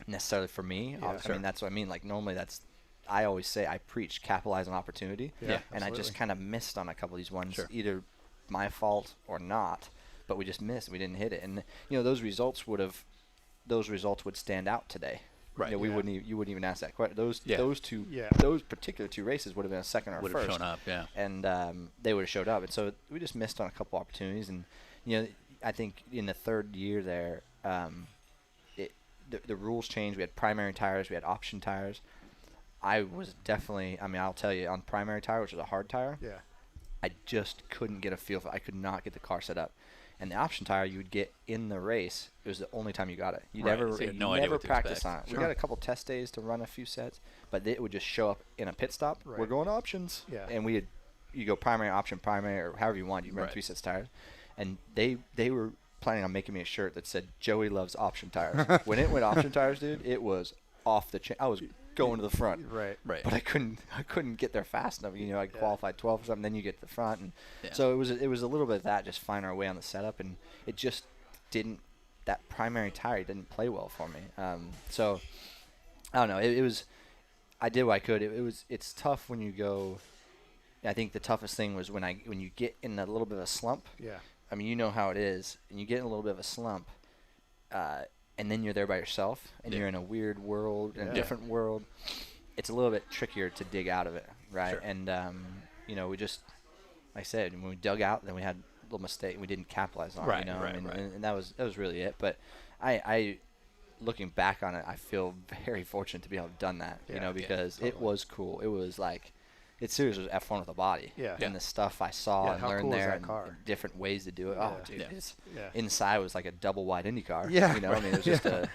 necessarily for me. Yeah, I mean, that's what I mean. Like normally I always say I preach capitalize on opportunity. Yeah, And I just absolutely. kind of missed on a couple of these ones, Sure. either my fault or not, but we just missed. We didn't hit it. And you know, those results would stand out today. Right. You know, Yeah. you wouldn't even ask that question. Those Yeah. those particular two races would have been a second or a Would first. have shown up, yeah. And they would have showed up. And so we just missed on a couple opportunities. And you know, I think in the third year there, the rules changed. We had primary tires, we had option tires. I was definitely, I mean, I'll tell you, on primary tire, which was a hard tire, Yeah. I just couldn't get a feel for it. I could not get the car set up. And the option tire you would get in the race, it was the only time you got it. You Right, never, so you had you no idea never what to practice expect. on it. Sure. We got a couple test days to run a few sets, but it would just show up in a pit stop. We're Right. going options. Yeah. And you go primary, option, primary, or however you want. You run Right. 3 sets tires. And they were planning on making me a shirt that said, Joey loves option tires. When it went option tires, dude, it was off the chain. I was going to the front. Right. Right. But I couldn't get there fast enough. You know, I qualified 12th or something. Then you get to the front, and Yeah. so it was a little bit of that, just finding our way on the setup, and it just didn't. That primary tire didn't play well for me. So I don't know. It was. I did what I could. It's tough when you go. I think the toughest thing was when you get in a little bit of a slump. Yeah. I mean, you know how it is, and you get in a little bit of a slump, and then you're there by yourself, and Yeah. you're in a weird world, a Yeah. different world. It's a little bit trickier to dig out of it, right? Sure. And you know, we just, like I said, when we dug out, then we had a little mistake. We didn't capitalize on it, Right, you know, right, and, right. and that was really it. But I looking back on it, I feel very fortunate to be able to have done that, you Yeah. know, Yeah, because it totally. was cool. It was like. It seriously was F1 with a body. Yeah. And Yeah. the stuff I saw Yeah, and how learned cool is there that and car? different ways to do it. Yeah. Oh, dude, Yeah. Yeah. inside was like a double wide Indy car. Yeah. You know, I mean, it was just it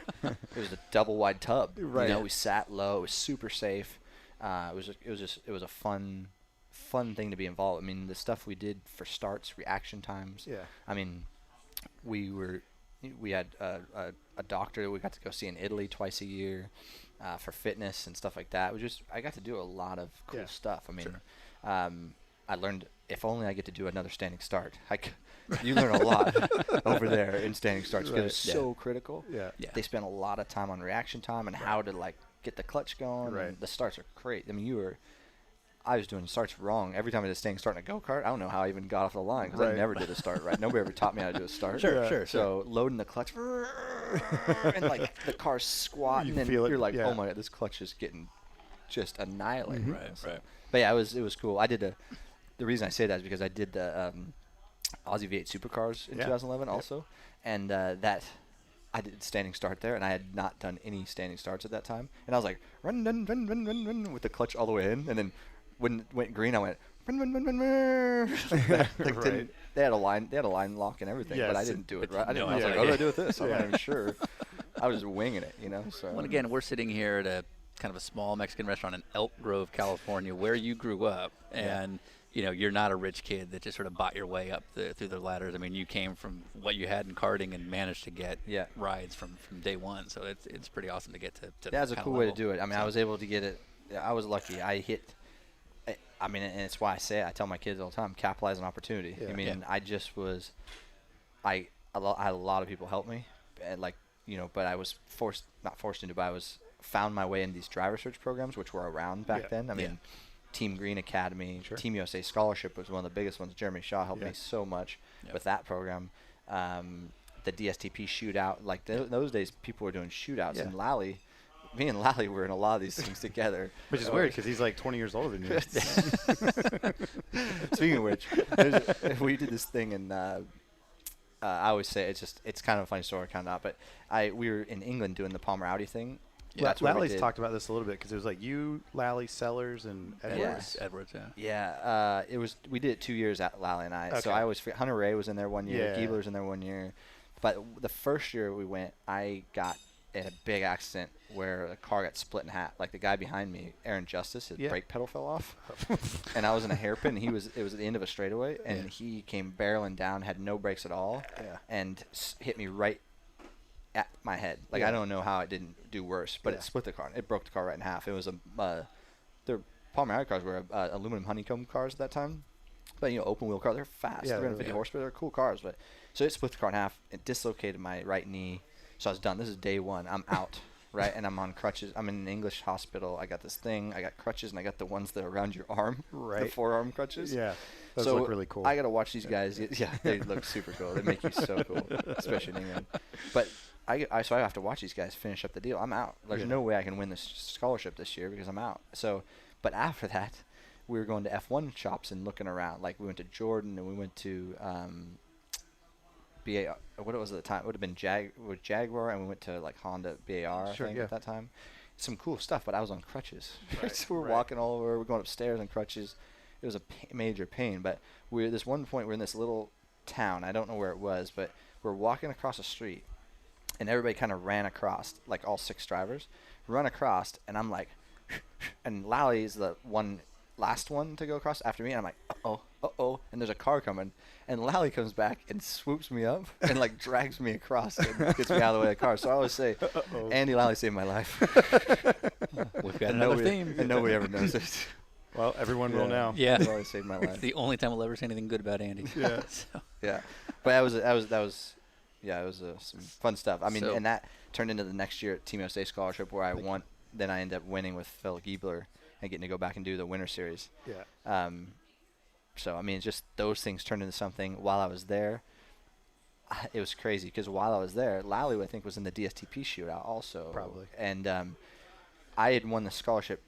was a double wide tub. Right. You know, we sat low. It was super safe. It was a fun thing to be involved. I mean, the stuff we did for starts, reaction times. Yeah. I mean, we had a doctor that we got to go see in Italy twice a year for fitness and stuff like that. It was just, I got to do a lot of cool Yeah. stuff. I mean, Sure. I learned, if only I get to do another standing start. You learn a lot over there in standing starts because it's Right. so critical. Yeah. Yeah. They spend a lot of time on reaction time and how to like get the clutch going. Right. And the starts are great. I mean, I was doing starts wrong every time I did a standing start in a go-kart. I don't know how I even got off the line because I Right. never did a start right. Nobody ever taught me how to do a start. Sure, sure, So loading the clutch and like the car's squatting You and feel it, you're like, yeah. oh my god, this clutch is getting just annihilated. Right, So- right. But yeah, it was cool. I did the reason I say that is because I did the Aussie V8 Supercars in Yeah. 2011 also, and that I did standing start there, and I had not done any standing starts at that time, and I was like run with the clutch all the way in, and then when it went green, I went run. Like, Right. they had a line lock and everything, but I Yes. didn't do it But right. I no didn't. I was like, idea. how do I do with this? I'm Yeah. not even sure. I was just winging it, you know. So Well, again, we're sitting here at a kind of a small Mexican restaurant in Elk Grove, California, where you grew up, and you know you're not a rich kid that just sort of bought your way up through the ladders. I mean, you came from what you had in karting and managed to get Yeah. rides from day one. So it's pretty awesome to get to that That's a kind cool of way to level. do it. I mean, I So- was able to get it. I was lucky. I hit. I mean, and it's why I say it. I tell my kids all the time, capitalize on opportunity. Yeah. I mean, Yeah. I just was. I had a lot of people help me, and like but I was not forced into, but I found my way in these driver search programs, which were around back Yeah. then. I Yeah. mean, Team Green Academy, Sure. Team USA Scholarship was one of the biggest ones. Jeremy Shaw helped Yeah. me so much Yep. with that program. The DSTP shootout, like those days, people were doing shootouts, Yeah. and me and Lally were in a lot of these things together. Which is weird because he's like 20 years older than you. Speaking of which, we did this thing, and I always say it's kind of a funny story, kind of not, but we were in England doing the Palmer Audi thing, Yeah, that's what we Lally's did. talked about this a little bit because it was like you, Lally, Sellers, and Edwards. Edwards, yeah. Yeah, it was. We did it 2 years at Lally and I. So Okay. I always Hunter Ray was in there 1 year. Yeah. Giebler was in there 1 year. But the first year we went, I got in a big accident where a car got split in half. Like the guy behind me, Aaron Justice, his Yeah. brake pedal fell off, and I was in a hairpin. It was at the end of a straightaway, and he came barreling down, had no brakes at all, and hit me right at my head. Like I don't know how it didn't do worse, but it split the car. It broke the car right in half. It was their Palmer cars were aluminum honeycomb cars at that time, but open wheel cars. They're fast. Yeah, 350 horsepower. They're cool cars. But so it split the car in half. It dislocated my right knee. So I was done. This is day one. I'm out, right? And I'm on crutches. I'm in an English hospital. I got this thing. I got crutches, and I got the ones that are around your arm, the Right. forearm crutches. Yeah, those So look really cool. I got to watch these guys. Yeah, they look super cool. They make you so cool, especially in England. But so I have to watch these guys finish up the deal. I'm out. There's no way I can win this scholarship this year because I'm out. So, but after that, we were going to F1 shops and looking around. Like we went to Jordan and we went to BA. What it was at the time? It would have been Jaguar, and we went to like Honda BAR. I think at that time. Some cool stuff, but I was on crutches. Right, So we're walking all over. We're going upstairs on crutches. It was a major pain. But this one point we're in this little town. I don't know where it was, but we're walking across the street, and everybody kind of ran across, like all 6 drivers, run across, and I'm like, and Lally's the last one to go across after me, and I'm like, uh-oh, and there's a car coming, and Lally comes back and swoops me up and like drags me across and gets me out of the way of the car. So I always say, Andy Lally saved my life. We've got another theme. And nobody ever knows it. Well, everyone will now. Yeah. He always saved my It's life. the only time we'll ever say anything good about Andy. Yeah. So, Yeah, but that was some fun stuff. I mean, So- and that turned into the next year at Team USA scholarship where I won. Then I ended up winning with Phil Giebler and getting to go back and do the winter series. Yeah. So I mean, just those things turned into something while I was there. It was crazy because while I was there, Lally I think was in the DSTP shootout also. Probably. And I had won the scholarship,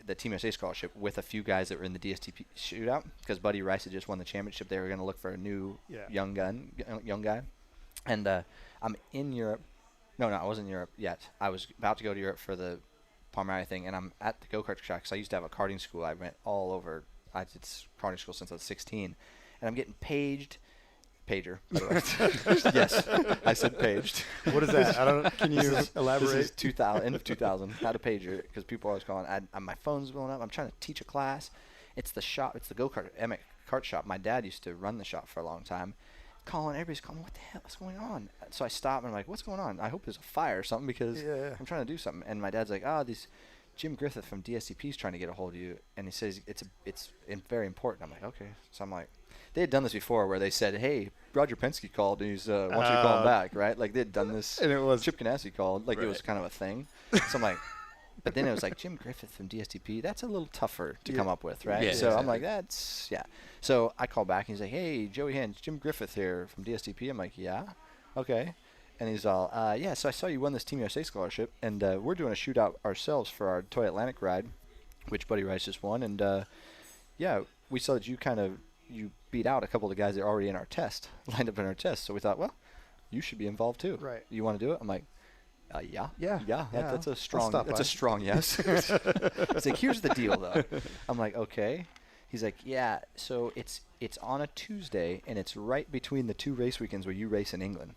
the Team USA scholarship, with a few guys that were in the DSTP shootout because Buddy Rice had just won the championship. They were going to look for a new young guy. And I'm in Europe. No, I wasn't in Europe yet. I was about to go to Europe for the Palmari thing, and I'm at the go-kart track because I used to have a karting school. I went all over. I did karting school since I was 16, and I'm getting pager. By the way. Yes, I said paged. What is that? I don't. Can you elaborate? This is 2000, end of 2000. Had a pager because people are always calling. My phone's blowing up. I'm trying to teach a class. It's the shop. It's the go-kart Emmett kart shop. My dad used to run the shop for a long time. Everybody's calling. What the hell is going on? So I stop and I'm like, what's going on? I hope there's a fire or something because I'm trying to do something. And my dad's like, these Jim Griffith from DSCP is trying to get a hold of you, and he says it's very important. I'm like, okay. So I'm like, they had done this before where they said, hey, Roger Penske called and he's wants you to call him back, right? Like they had done this. And it was Chip Ganassi called, like it was kind of a thing. So I'm like, but then it was like Jim Griffith from DSTP. That's a little tougher to come up with, right? Yeah, so I'm exactly. like, So I call back and he's like, hey, Joey Hands, Jim Griffith here from DSTP. I'm like, yeah, okay. And he's all, so I saw you won this Team USA scholarship, and we're doing a shootout ourselves for our Toy Atlantic ride, which Buddy Rice just won. And we saw that you beat out a couple of the guys that are already in our test, lined up in our test. So we thought, well, you should be involved too. Right. You want to do it? I'm like, yeah. That's a strong. stop That's by. a strong yes. It's like, here's the deal though. I'm like, okay. He's like, yeah. So it's on a Tuesday, and it's right between the 2 race weekends where you race in England.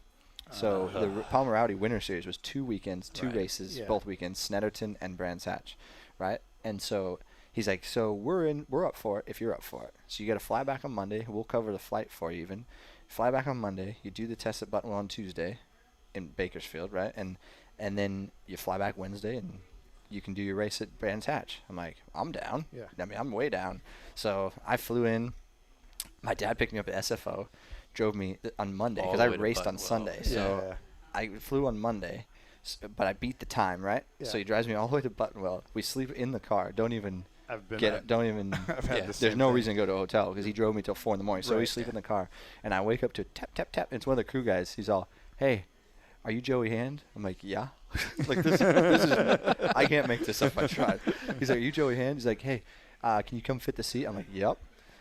So the Palmer Audi Winter Series was 2 weekends, 2 races, both weekends, Snetterton and Brands Hatch, right? And so he's like, so we're up for it if you're up for it. So you got to fly back on Monday. We'll cover the flight for you even. Fly back on Monday. You do the test at Buttonwell on Tuesday in Bakersfield, right? And then you fly back Wednesday and you can do your race at Brands Hatch. I'm like, I'm down. Yeah. I mean, I'm way down. So I flew in. My dad picked me up at SFO, drove me on Monday All because the I way to raced on Buttonwell. Sunday. So I flew on Monday, but I beat the time, right? Yeah. So he drives me all the way to Buttonwell. We sleep in the car. Don't even I've been get there. it. Don't even. I've had the There's same no thing. reason to go to a hotel because he drove me till 4 in the morning. So we Right. sleep in the car, and I wake up to tap tap tap. It's one of the crew guys. He's all, "Hey, are you Joey Hand?" I'm like, "Yeah." Like this is. I can't make this up. I tried. He's like, "Are you Joey Hand?" He's like, "Hey, can you come fit the seat?" I'm like, "Yep."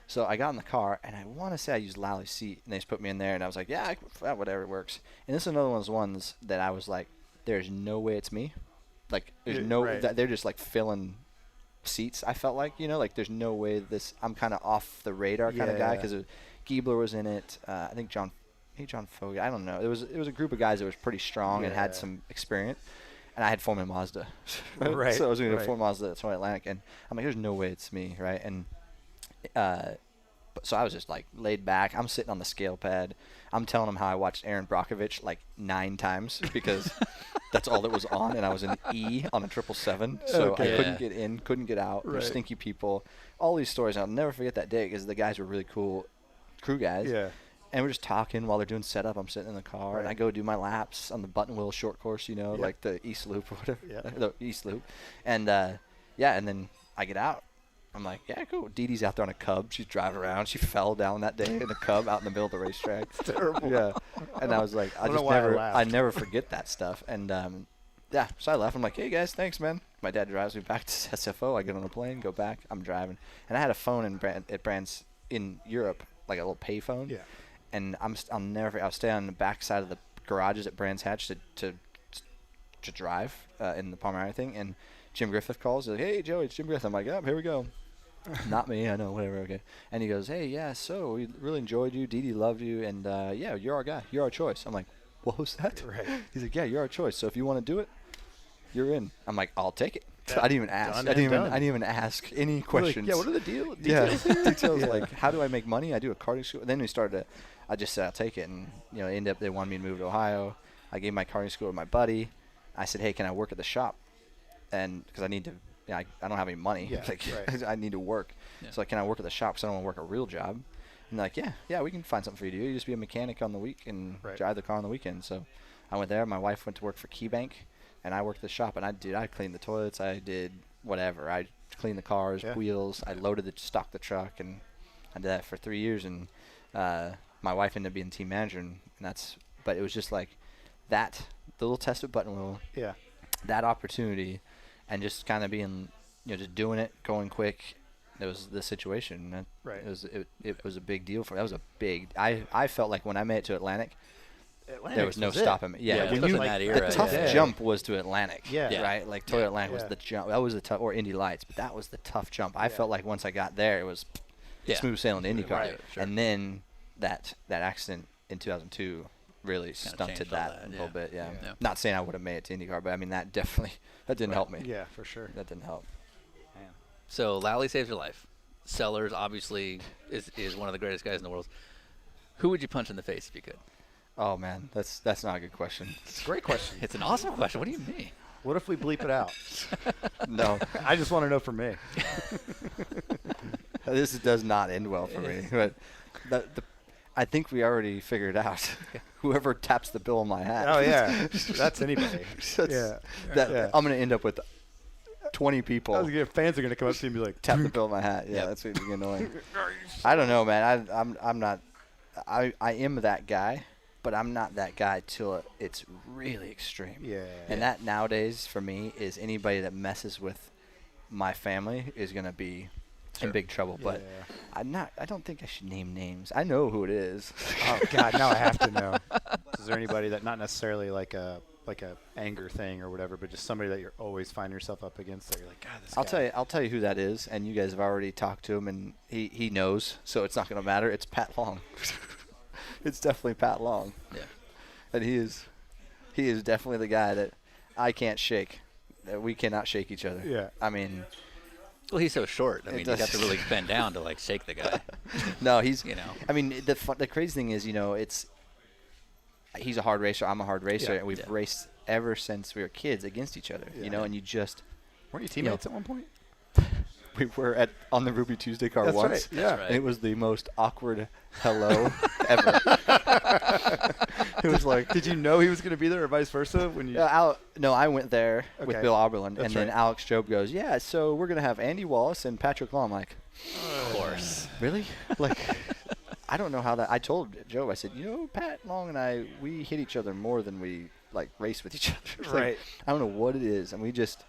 So I got in the car, and I want to say I used Lally's seat, and they just put me in there, and I was like, "Yeah, whatever works." And this is another one of those ones that I was like, "There's no way it's me." like there's Yeah, no right. that they're just like filling seats. I felt like, you know, like there's no way I'm kind of off the radar kind of guy, Yeah. because Giebler was in it. I think John Fogel. I don't know. It was a group of guys that was pretty strong and had Yeah. some experience. And I had Foreman Mazda, Right, so I was going to right. Foreman Mazda at Sony Atlantic, and I'm like, there's no way it's me, right? And so I was just like laid back. I'm sitting on the scale pad. I'm telling them how I watched Aaron Brockovich like 9 times because that's all that was on, and I was an E on a 777, so Okay. I couldn't get in, couldn't get out. There's Right. stinky people, all these stories. And I'll never forget that day because the guys were really cool, crew guys. Yeah. And we're just talking while they're doing setup. I'm sitting in the car, and Right. I go do my laps on the button wheel short course, you know, Yep. like the East Loop or whatever. Yeah. The East Loop. And, and then I get out. I'm like, yeah, cool. Dee Dee's out there on a Cub. She's driving around. She fell down that day in a Cub out in the middle of the racetrack. It's terrible. Yeah. And I was like, I don't know why I laughed. I never forget that stuff. And, so I left. I'm like, hey, guys, thanks, man. My dad drives me back to SFO. I get on a plane, go back. I'm driving. And I had a phone at Brands in Europe, like a little pay phone. Yeah. And I'll never forget. I'll stay on the back side of the garages at Brands Hatch to drive in the Palmyra thing. And Jim Griffith calls. He's like, hey, Joey, it's Jim Griffith. I'm like, yep, here we go. Not me. I know, whatever. Okay. And he goes, hey, yeah, so we really enjoyed you. Dee Dee loved you. And, yeah, you're our guy. You're our choice. I'm like, what was that? Right. He's like, yeah, you're our choice. So if you want to do it, you're in. I'm like, I'll take it. Yeah. I didn't even ask. Done I didn't and done. even ask any You're like, questions. yeah, what are the details? Yeah, here? details Yeah. like how do I make money? I do a karting school. Then we started. I just said I'll take it, and they wanted me to move to Ohio. I gave my karting school to my buddy. I said, hey, can I work at the shop? And because I need to, I don't have any money. Yeah, Like right. I need to work. Yeah. So like, can I work at the shop? Because I don't want to work a real job. And they're like, yeah, we can find something for you to do. You just be a mechanic on the week and Right. drive the car on the weekend. So I went there. My wife went to work for KeyBank, and I worked at the shop. And I cleaned the toilets. I did whatever. I cleaned the cars, Yeah. wheels. I stocked the truck, and I did that for 3 years. And my wife ended up being team manager, and but it was just like that, the little test with button wheel, Yeah. that opportunity, and just kind of being, just doing it, going quick. It was the situation. And Right. It was a big deal for. That was a big. I felt like when I made it to Atlantic, Atlantic there was no it. stopping me. Yeah, Yeah, when especially you in that the era, tough yeah. jump was to Atlantic. Yeah. Yeah. Right. Like Toyota Atlantic was Yeah. the jump. That was the tough, or Indy Lights, but that was the tough jump. I Yeah. felt like once I got there, it was Yeah. smooth sailing to IndyCar. Right, sure. And then that accident in 2002 really stunted changed all that, that, a little yeah. bit. Yeah. Yeah. Not saying I would have made it to IndyCar, but I mean that didn't help me. Yeah, for sure. That didn't help. So Lally saves your life. Sellers obviously is one of the greatest guys in the world. Who would you punch in the face if you could? Oh man, that's not a good question. It's a great question. It's an awesome question. What do you mean? What if we bleep it out? No, I just want to know for me. this does not end well for me. But I think we already figured out. Whoever taps the bill on my hat. Oh yeah, that's anybody. That's- Yeah. Yeah. I'm gonna end up with 20 people Fans are gonna come up to you and be like, tap the bill on my hat. Yeah, Yep. that's gonna be annoying. I don't know, man. I'm not. I am that guy, but I'm not that guy till it's really extreme. Yeah. And that nowadays for me is anybody that messes with my family is gonna be in big trouble. But Yeah. I don't think I should name names. I know who it is. Oh God, now I have to know. Is there anybody that not necessarily like a anger thing or whatever, but just somebody that you're always finding yourself up against that you're like, God, this guy. I'll tell you who that is, and you guys have already talked to him, and he knows, so it's not going to matter. It's Pat Long. It's definitely Pat Long. Yeah. And he is definitely the guy that I can't shake. That we cannot shake each other. Yeah. I mean, Well, he's so short. I It mean, you have does- to really bend down to like shake the guy. no, he's. You know. I mean, the crazy thing is, he's a hard racer. I'm a hard racer, Yeah. and we've Yeah. raced ever since we were kids against each other. Yeah. And you just. Weren't you teammates at one point? We were on the Ruby Tuesday car That's once. right. Yeah. That's right. And it was the most awkward hello ever. It was like, Did you know he was gonna be there or vice versa when you? no, I went there with Okay. Bill Oberlin, That's and then right. Alex Job goes, yeah, so we're going to have Andy Wallace and Patrick Law. I'm like, Of course. really? Like, I don't know how that. I told Joe, I said, Pat Long and I, we hit each other more than we like race with each other. It's like, Right. I don't know what it is, and we just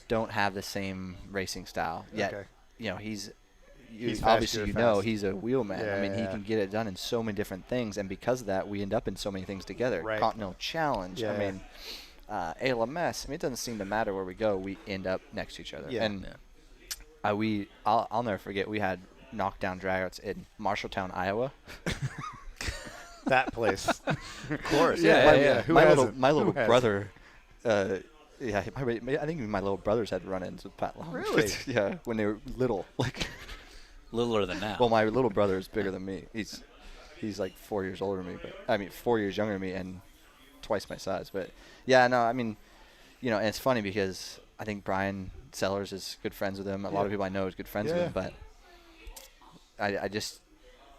don't have the same racing style yet. Okay. He's He's obviously fast, you're fast. he's a wheelman. I mean, he Yeah. can get it done in so many different things, and because of that, we end up in so many things together. Right. Continental Challenge. I Yeah. mean, ALMS, I mean, it doesn't seem to matter where we go. We end up next to each other. Yeah. And I'll never forget, we had knockdown dragouts in Marshalltown, Iowa. That place. Of course. Who hasn't? My little Who hasn't? brother, I think my little brothers had run-ins with Pat Long. Really? Yeah, when they were little. Like, Littler than now. well, my little brother is bigger than me. He's like 4 years older than me, 4 years younger than me and twice my size. But yeah, no, I mean, and it's funny because I think Brian Sellers is good friends with him. A lot of people I know is good friends with him, but I just,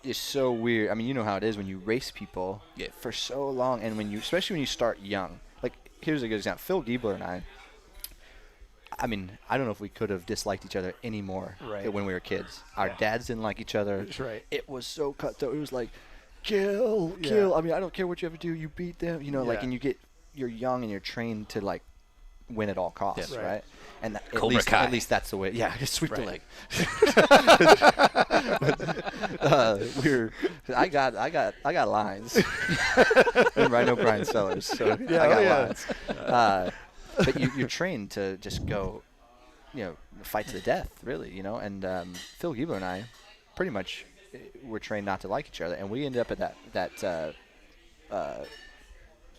it's so weird. I mean, you know how it is when you race people for so long, and especially when you start young. Like, here's a good example. Phil Giebler and I mean, I don't know if we could have disliked each other any more when we were kids. Our dads didn't like each other. That's right. It was so cutthroat. It was like, kill. I mean, I don't care what you have to do. You beat them. Like, and you're young and you're trained to, like, win at all costs, right? And at least that's the way. Yeah, just sweep the leg. I got lines. Remember, I know Brian Sellers, so I got lines. But you're trained to just go, fight to the death, really, And Phil Giebler and I, pretty much, were trained not to like each other, and we ended up at that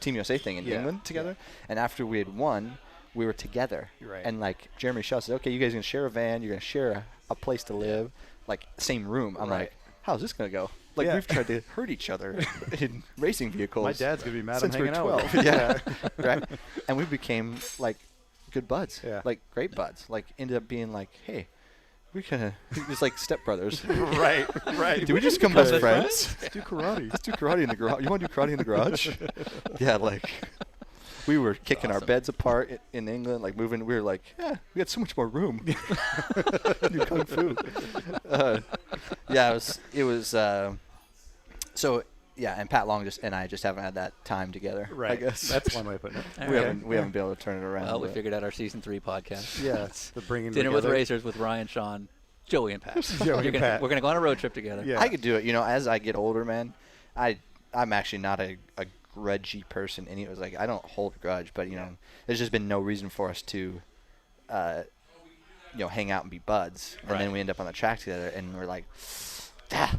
Team USA thing in England together. And after we had won, we were together. Right. And like Jeremy Shaw said, okay, you guys are gonna share a van, you're gonna share a place to live, like same room. I'm like, how's this gonna go? Like we've tried to hurt each other in racing vehicles. My dad's gonna be mad since I'm hanging out with 12. him. Right. And we became like good buds, like great buds. Like ended up being like, hey, we kind of just like stepbrothers. right. Did we just become best friends? Let's do karate. Let's do karate in the garage. You want to do karate in the garage? Yeah, like we were kicking our beds apart in England, like moving. We were like, yeah, we got so much more room. Do kung fu. It was. So yeah, and Pat Long and I just haven't had that time together. Right. I guess That's one way of putting it. we haven't been able to turn it around. Well, we figured out our season 3 podcast. Yeah, the bringing Dinner together. with Racers with Ryan, Sean, Joey, and Pat. Joey and Pat. We're gonna go on a road trip together. Yeah. I could do it. As I get older, man, I'm actually not a grudgy person. And it was like I don't hold a grudge, but there's just been no reason for us to, hang out and be buds. And then we end up on the track together, and we're like, Right.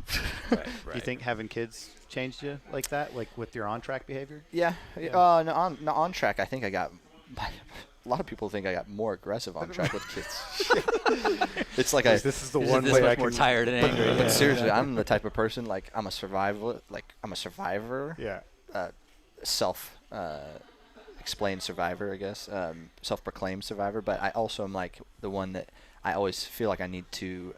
Do you think having kids changed you like that, like with your on-track behavior? yeah. No, on track, I think I got. A lot of people think I got more aggressive on track with kids. It's like This is the You're one just way this I much more can. tired and angry. But seriously, I'm the type of person like I'm a survival. Like I'm a survivor. Yeah. Explained survivor, I guess. Self-proclaimed survivor. But I also am like the one that I always feel like I need to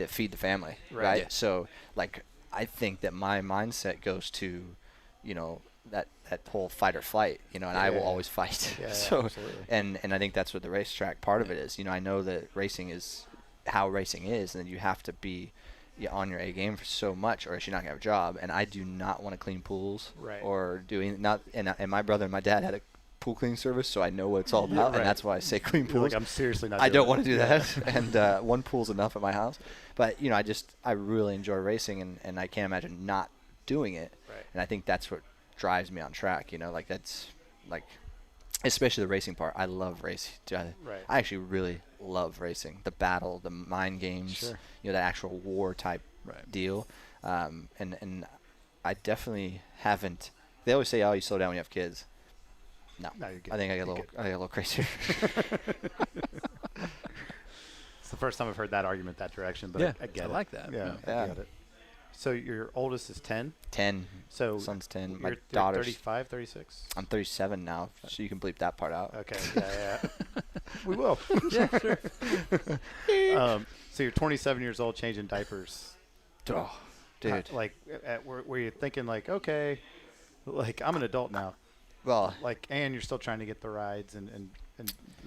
feed the family, right? Yeah. So like I think that my mindset goes to, that whole fight or flight, and I will always fight. Yeah, So absolutely. and I think that's what the racetrack part of it is. I know that racing is how racing is, and you have to be on your A game for so much, or else you're not gonna have a job. And I do not want to clean pools, Right. or doing not. And my brother and my dad had a pool cleaning service, so I know what it's all about, right. and that's why I say clean You're pools. like, I'm seriously not. I don't doing want to do that. that, and one pool's enough at my house. But I really enjoy racing, and I can't imagine not doing it. Right. And I think that's what drives me on track. Like that's like, especially the racing part. I love racing. Right. I actually really love racing. The battle, the mind games. Sure. That actual war type deal. And I definitely haven't. They always say, "Oh, you slow down when you have kids." No, No, you're good. I think I You're get a little crazier. It's the first time I've heard that argument that direction, but Yeah, I get I it. like that. Yeah, Yeah. I get it. So your oldest is 10? 10. So Son's 10. You're, My you're daughter's. 35, 36? I'm 37 now, so you can bleep that part out. Okay, yeah. We will. Yeah, sure. So you're 27 years old changing diapers. Oh, dude. Were you thinking like, okay, like I'm an adult now, Well, and you're still trying to get the rides and the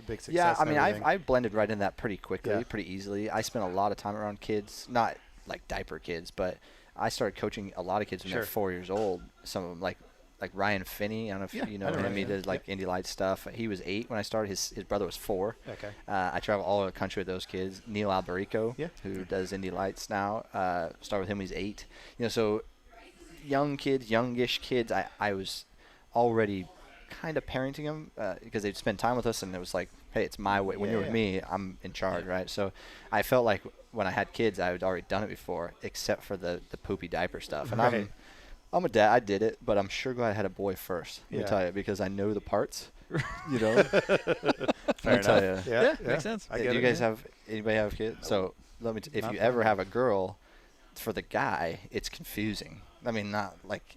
big success. yeah, I and mean, everything. I blended right in that pretty quickly, Yeah. pretty easily. I spent a lot of time around kids, not like diaper kids, but I started coaching a lot of kids when they're Sure. 4 years old. Some of them, like Ryan Finney. I don't know if Yeah, you know I know him. Ryan He Finney. did like Indy Lights stuff. He was 8 when I started. His brother was 4. Okay. I travel all over the country with those kids. Neil Alberico, Yeah. who does Indy Lights now. Started with him when he was 8. So young kids, youngish kids. I was already kind of parenting them because they'd spend time with us, and it was like, hey, it's my way. When you're with me, I'm in charge, right? So I felt like when I had kids, I had already done it before, except for the poopy diaper stuff. And I'm a dad. I did it, but I'm sure glad I had a boy first. Let me tell you, because I know the parts. You know. Fair enough. Yeah, makes sense. Do you guys have anybody have kids? So let me. If you ever have a girl, for the guy, it's confusing. I mean, not like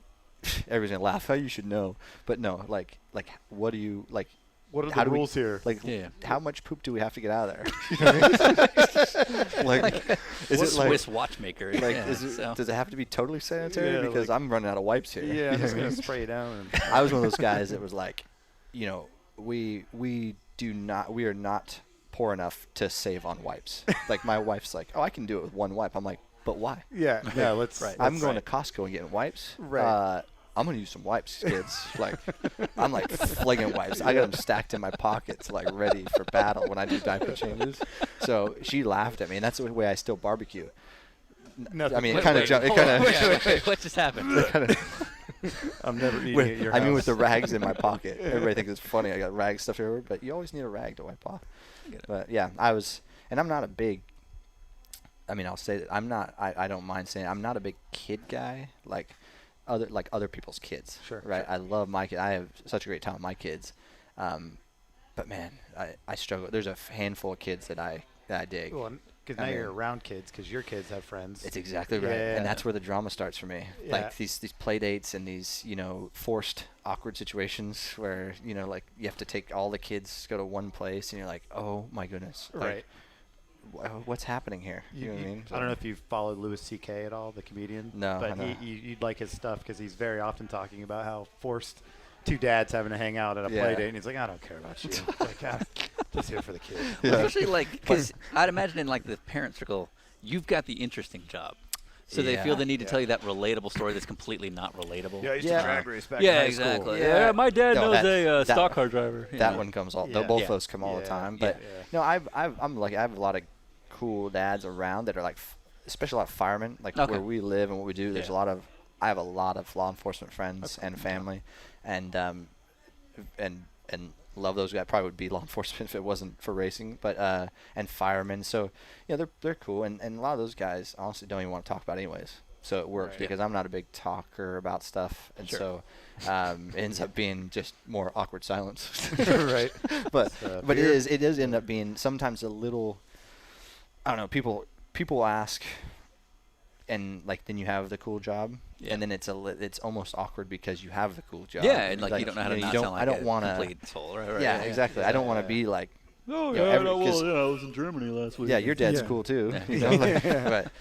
everybody's gonna laugh. Oh, you should know, but no, like what do you like? What are how the do rules here? Like, how much poop do we have to get out of there? You know what I mean? like, is it like Swiss watchmaker? like does it have to be totally sanitary? Yeah, because I'm running out of wipes here. Yeah, I'm just gonna spray it down. I was one of those guys that was like, you know, we are not poor enough to save on wipes. Like my wife's like, oh, I can do it with one wipe. I'm like, but why? Yeah, let's. Right. I'm going to Costco and getting wipes. Right. I'm gonna use some wipes, kids. Like, I'm like flinging wipes. I got them stacked in my pockets, like ready for battle when I do diaper changes. So she laughed at me, and that's the way I still barbecue. Nothing. I mean, it kind of. Wait, what just happened? I'm never eating at your house. I mean, with the rags in my pocket. Everybody thinks it's funny. I got rags stuff everywhere, but you always need a rag to wipe off. But yeah, and I'm not a big. I mean, I'll say that I'm not. I don't mind saying I'm not a big kid guy. Like other people's kids. Sure. Right. I love my kid. I have such a great time with my kids. But man, I struggle. There's a handful of kids that I dig. Well, because now you're around kids, because your kids have friends. It's exactly right, and that's where the drama starts for me. Yeah. Like these play dates and these forced awkward situations where like you have to take all the kids go to one place, and you're like, oh my goodness, right. What's happening here? You know what I mean? I don't know if you've followed Louis C.K. at all, the comedian. No, but you'd like his stuff because he's very often talking about how forced two dads having to hang out at a play date, and he's like, I don't care about you. Like, I'm just here for the kids. Especially because I'd imagine in like the parent circle, you've got the interesting job. So they feel the need to tell you that relatable story that's completely not relatable. Yeah, I used to drag race back in Yeah, high exactly. school. Yeah, my dad No, knows that- a stock car driver. That one comes all. Both of those come all the time. But no, I'm lucky. I have a lot of cool dads around that are like, especially a lot of firemen. Like where we live and what we do. There's I have a lot of law enforcement friends and family, and love those guys. Probably would be law enforcement if it wasn't for racing, but and firemen. So they're cool, and a lot of those guys honestly don't even want to talk about it anyways. So it works because I'm not a big talker about stuff, and so it ends up being just more awkward silence. Right. But it does end up being sometimes a little. I don't know. People ask, and like then you have the cool job, and then it's almost awkward because you have the cool job. Yeah, and like you don't know how to not sound like I don't want to. complete soul, right? Yeah, exactly. I don't want to be like. Oh I was in Germany last week. Yeah, your dad's cool too. You know, but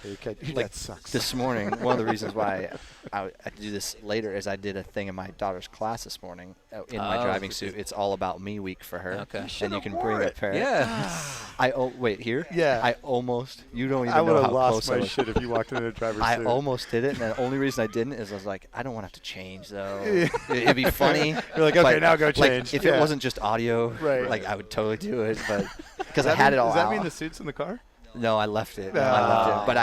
That sucks. this morning, one of the reasons why I do this later is I did a thing in my daughter's class this morning in my driving suit. It's all about me week for her. Okay. And you can bring a parent. Yeah. Wait here. Yeah. I almost. You don't even I would know have how lost close I my was. shit if you walked into a driver's suit. I almost did it, and the only reason I didn't is I was like, I don't want to have to change though. It'd be funny. You're like, okay, now go change. If it wasn't just audio, Right. like I would totally do it, but because I had it all Does that out. mean the suit's in the car? No, I left it. But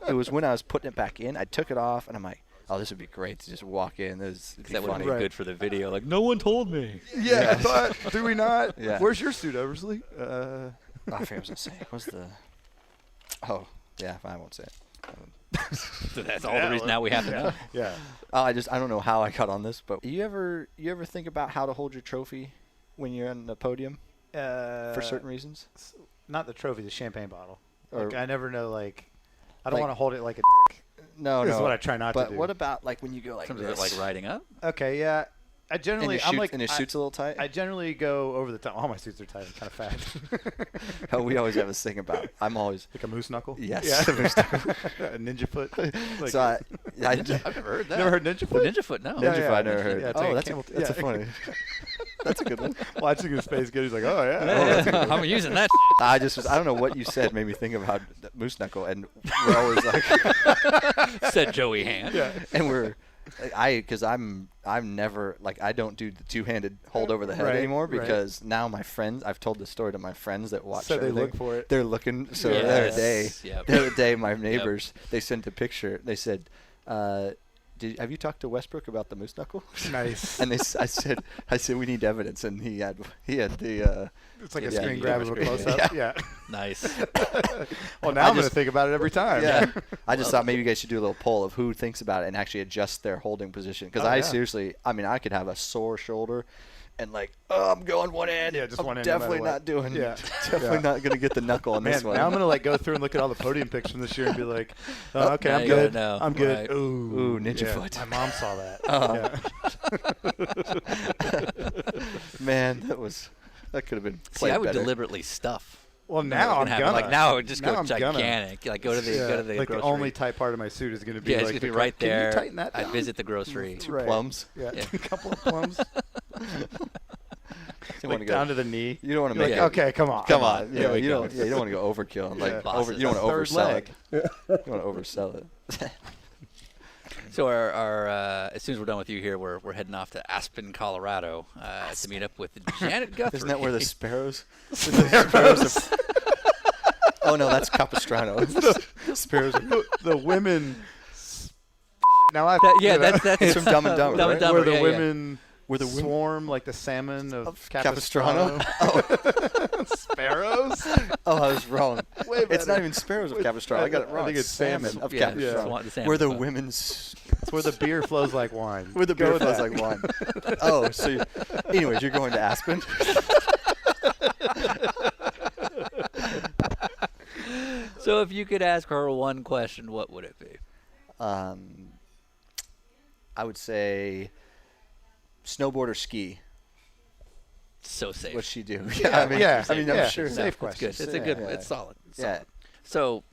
it was when I was putting it back in. I took it off, and I'm like, oh, this would be great to just walk in. That would funny. be good for the video. Like, no one told me. Yeah, I thought. Do we not? Yeah. Where's your suit, Eversley? I forget what I was gonna say. What's the? Oh, yeah. I won't say it. So that's all the reason now we have to know. Yeah. I don't know how I got on this, but you ever think about how to hold your trophy when you're on the podium for certain reasons? Not the trophy, the champagne bottle. Or- Like, I never know. Like, I don't Like- want to hold it like a. No, This is what I try not to But do. what about like when you go like Some of this? it like riding up. Okay, yeah. I generally, I'm like, and your suit's a little tight. I generally go over the top. All my suits are tight. I'm kind of fat. Oh, we always have this thing about. I'm always. Like a moose knuckle. Yes. Yeah. A ninja foot. Like, So I've never heard that. never heard ninja foot? Ninja foot, no. Ninja yeah, foot, I never heard. yeah, it's like Oh, a that's camel- that's a yeah. funny. That's a good one. Watching his face good, he's like, oh yeah. I'm using that. I don't know what you said made me think about moose knuckle, and we're always like, Said Joey Hand. Yeah. and because I'm never like I don't do the two-handed hold over the head Right, anymore right. because now my friends, I've told this story to my friends that watch So they everything. look for it. They're looking. So Yes. the other day, Yep. the other day, my neighbors they sent a picture. They said, have you talked to Westbrook about the moose knuckle? Nice. And I said we need evidence, and he had the. It's like a Yeah, screen grab of a close up. Yeah. Nice. Well, now I'm going to think about it every time. Yeah. I just thought maybe you guys should do a little poll of who thinks about it and actually adjust their holding position. Because seriously, I mean, I could have a sore shoulder and I'm going one end. Yeah, just I'm one end. No definitely matter not doing. Yeah. Definitely not going to get the knuckle on Man, this one. now I'm going to go through and look at all the podium pictures from this year and be like, oh, okay, now I'm you gotta good. know. I'm good. Right. Ooh, ninja yeah. foot. My mom saw that. Man, that could have been See, played I would better. deliberately stuff. Well, now I'm gonna. Like now, it would just Now go I'm gonna. gigantic. Like go to the like grocery. the only tight part of my suit is going to be yeah, like it's gonna be the right Can there. you tighten that I'd down? visit the grocery. Right. Plums. Yeah, Yeah. a couple of plums. You wanna Like go- down to the knee. You don't want to You're make like, it. okay, come on. Come on. There Yeah, we you go. don't want to go overkill. Like Bosses. you don't want to Third oversell leg. it. You want to oversell it. So our as soon as we're done with you here, we're heading off to Aspen, Colorado, to meet up with Janet Guthrie. Isn't that where the sparrows? Sparrows. Oh no, that's Capistrano. Sparrows. The women. Now I. that's It's from Dumb and Dumber, Dumb right? and Dumber, Where the yeah, women. Where the women- swarm like the salmon of Capistrano. Capistrano. Sparrows. Oh, I was wrong. Way It's not better. even sparrows of Capistrano. I got it wrong. I think it's salmon. of Yeah, Capistrano. yeah. The salmon Where the one. women's. It's where the beer flows like wine. Where the Go beer with flows that. like wine. Oh, so anyways, you're going to Aspen. So if you could ask her one question, what would it be? I would say snowboard or ski. So safe. What's she do? Yeah, I mean, yeah. I'm Yeah. sure. Safe It's question. good. It's a good. Yeah. It's solid. It's Yeah. solid. So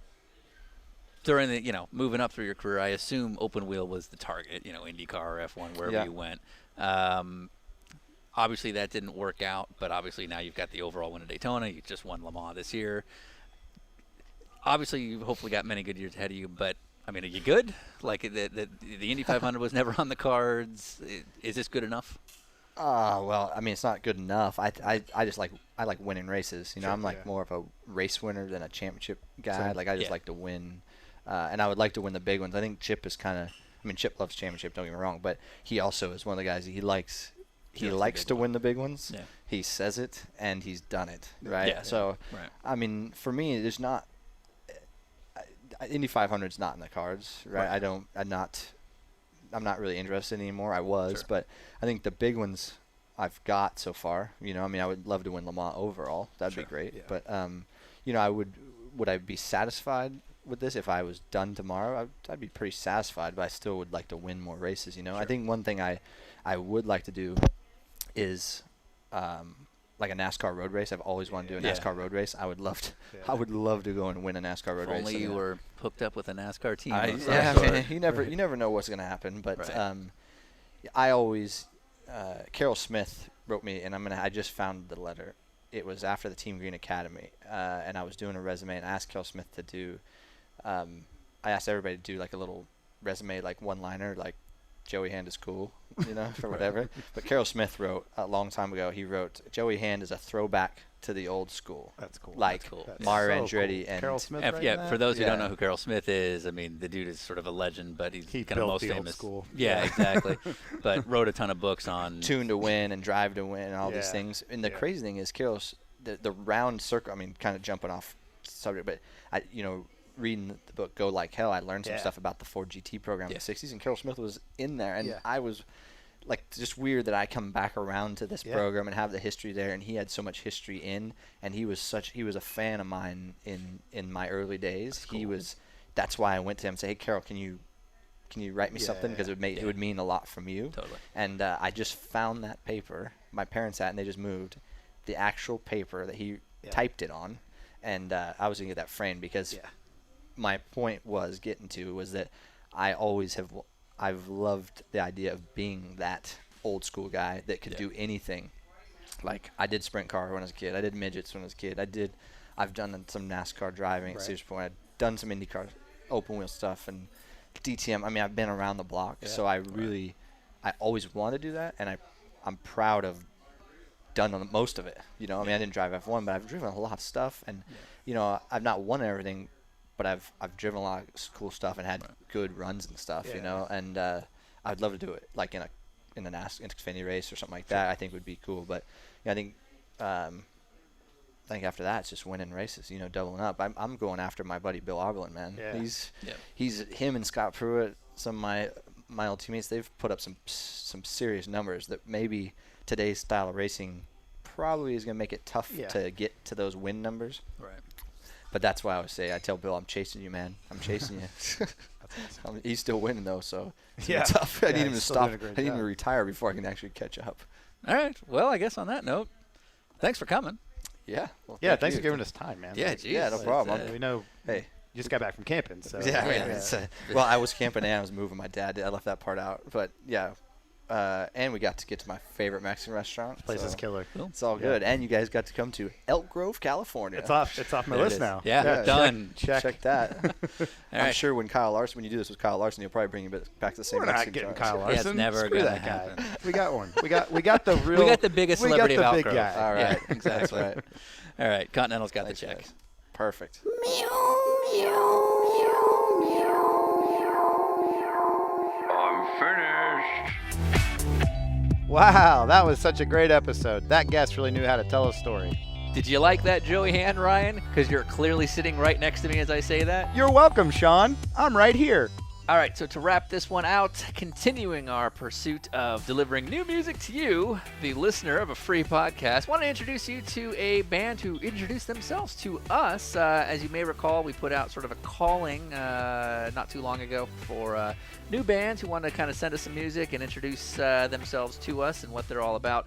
during the moving up through your career, I assume open wheel was the target. IndyCar, F1, wherever Yeah. you went. Obviously that didn't work out, but obviously now you've got the overall win at Daytona. You just won Le Mans this year. Obviously you've hopefully got many good years ahead of you, but I mean, are you good? Like the Indy 500 was never on the cards. Is this good enough? Well, I mean, it's not good enough. I just like winning races. Sure, I'm like yeah. more of a race winner than a championship guy. Same. Like I just Yeah. like to win, and I would like to win the big ones. I think Chip is kind of. I mean, Chip loves championship. Don't get me wrong, but he also is one of the guys that he likes. He likes to win the big ones. Yeah. He says it, and he's done it. Right. Yeah. So, Right. I mean, for me, there's not. Indy 500 is not in the cards, right? I'm not really interested anymore. I was, Sure. but I think the big ones I've got so far. I mean, I would love to win Le Mans overall. That'd Sure, be great. yeah. But would I be satisfied with this if I was done tomorrow? I'd be pretty satisfied, but I still would like to win more races. I think one thing I would like to do is like a NASCAR road race. I've always wanted to do a Yeah. NASCAR road race. I would love to. Yeah. I would love to go and win a NASCAR road If race. only you were hooked up with a NASCAR team. I of some yeah, sort. man, you never know what's gonna happen. But Right. I always Carol Smith wrote me, and I just found the letter. It was after the Team Green Academy, and I was doing a resume, and I asked Carol Smith to do. I asked everybody to do like a little resume, like one-liner, like Joey Hand is cool, for whatever. But Carol Smith wrote a long time ago. He wrote Joey Hand is a throwback to the old school. That's cool. Like That's cool. That's Mario so Andretti cool. and Carol Smith. And writing yeah, that? for those who don't Yeah. know who Carol Smith is, I mean, the dude is sort of a legend, but he's He kind of built most the old famous. school. Yeah, Yeah. exactly. But wrote a ton of books on. Tune to win and drive to win and all these Yeah. things. And the Yeah. crazy thing is Carol's the round circle. I mean, kind of jumping off subject, but reading the book Go Like Hell, I learned some Yeah. stuff about the Ford GT program in Yeah. the '60s, and Carol Smith was in there, and Yeah. I was like just weird that I come back around to this Yeah. program and have the history there, and he had so much history and he was a fan of mine in my early days. That's why I went to him and said, hey Carol, can you write me something, because it would mean a lot from you. Totally. And I just found that paper. My parents had it, and they just moved the actual paper that he typed it on, and I was gonna get that framed because my point was that I've loved the idea of being that old school guy that could do anything. Like I did sprint car when I was a kid. I did midgets when I was a kid. I've done some NASCAR driving at Cedar Point. I've done some IndyCar open wheel stuff and DTM. I mean, I've been around the block, so I always wanted to do that, and I'm proud of done most of it. I mean, I didn't drive F1, but I've driven a lot of stuff, and I've not won everything, but I've driven a lot of cool stuff and had good runs and stuff. And I'd love to do it like in an Xfinity race or something like that. I think would be cool. But yeah, I think after that it's just winning races, doubling up. I'm going after my buddy Bill Oberlin, man. Yeah. He's him and Scott Pruitt, some of my old teammates. They've put up some serious numbers that maybe today's style of racing probably is going to make it tough to get to those win numbers. Right. But that's why I tell Bill, I'm chasing you, man. I'm chasing you. He's still winning though, so it's tough. I need him to stop. I need him to retire before I can actually catch up. All right. Well, I guess on that note, thanks for coming. Yeah. Well, thanks for giving us time, man. Yeah, geez. Yeah, no problem. We know. Hey. You just got back from camping, so. Well, I was camping and I was moving my dad. I left that part out. But, yeah. And we got to get to my favorite Mexican restaurant. This place is killer. Cool. It's all good. And you guys got to come to Elk Grove, California. It's off my list now. Yeah, done. Check that. All I'm right. sure when you do this with Kyle Larson, he'll probably bring you back to the same We're not Mexican getting joint. Kyle Yeah, Larson. it's never Screw gonna that guy. happen. We got one. We got the real. We got the biggest celebrity we got of the big Elk Grove. guy. All right. Yeah, exactly. That's right. All right. Continental's got Thanks, the check. guys. Perfect. I'm finished. Wow, that was such a great episode. That guest really knew how to tell a story. Did you like that, Joey Hand, Ryan? Because you're clearly sitting right next to me as I say that. You're welcome, Sean. I'm right here. All right, so to wrap this one out, continuing our pursuit of delivering new music to you, the listener of a free podcast, want to introduce you to a band who introduced themselves to us. As you may recall, we put out sort of a calling not too long ago for new bands who want to kind of send us some music and introduce themselves to us and what they're all about.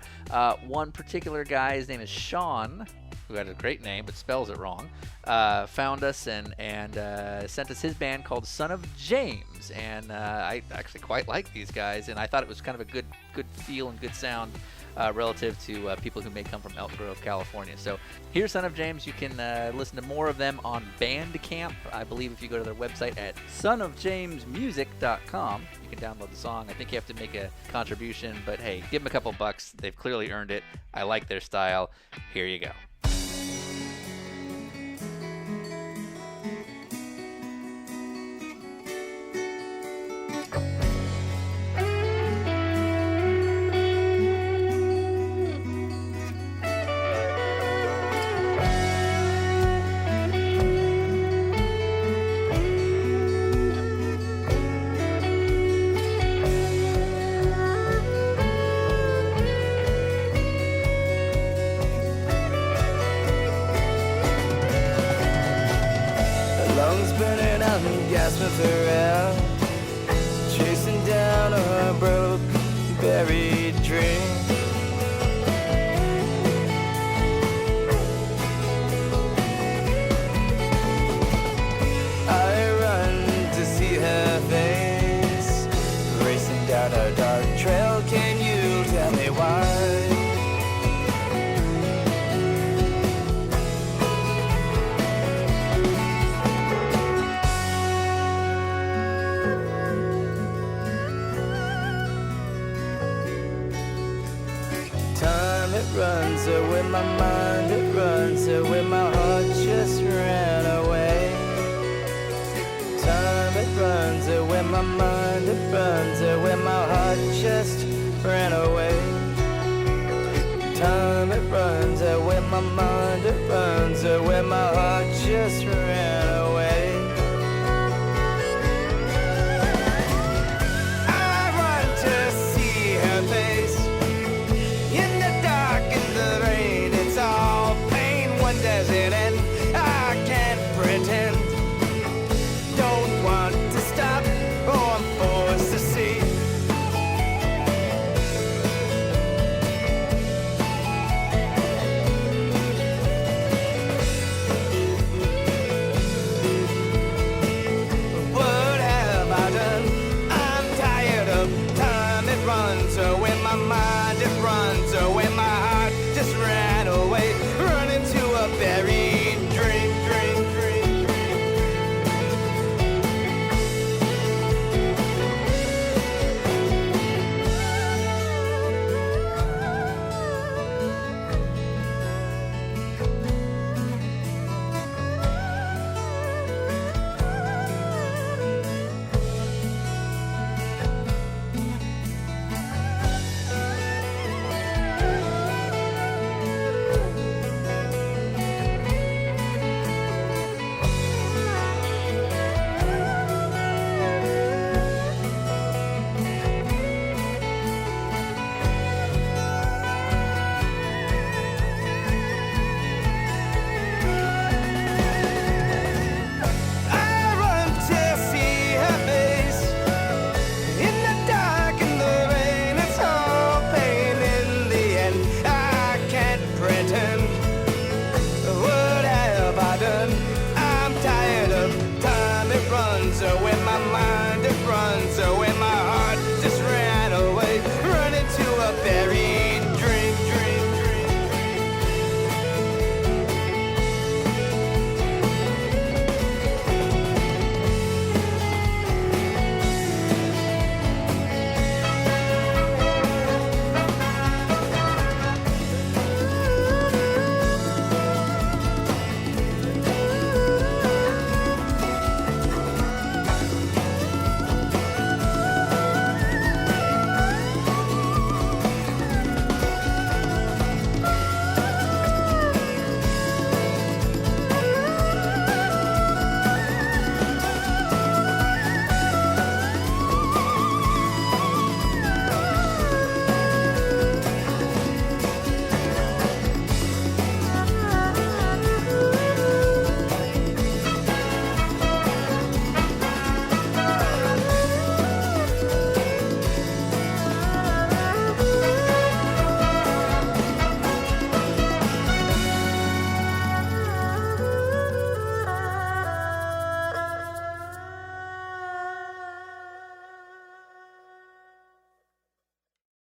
One particular guy, his name is Sean, who had a great name but spells it wrong, found us and sent us his band called Son of James. And I actually quite like these guys, and I thought it was kind of a good feel and good sound relative to people who may come from Elk Grove, California. So here's Son of James. You can listen to more of them on Bandcamp. I believe if you go to their website at sonofjamesmusic.com, you can download the song. I think you have to make a contribution, but hey, give them a couple bucks. They've clearly earned it. I like their style. Here you go. Lungs burning out and gasping for air, chasing down a broke, buried dream. I run to see her face, racing down a dark trail. Can you tell me why? Time it runs away, my mind it runs away, my heart just ran away. Time it runs away, my mind it runs away, my heart just ran away. Time it runs away, my mind it runs away, my heart just ran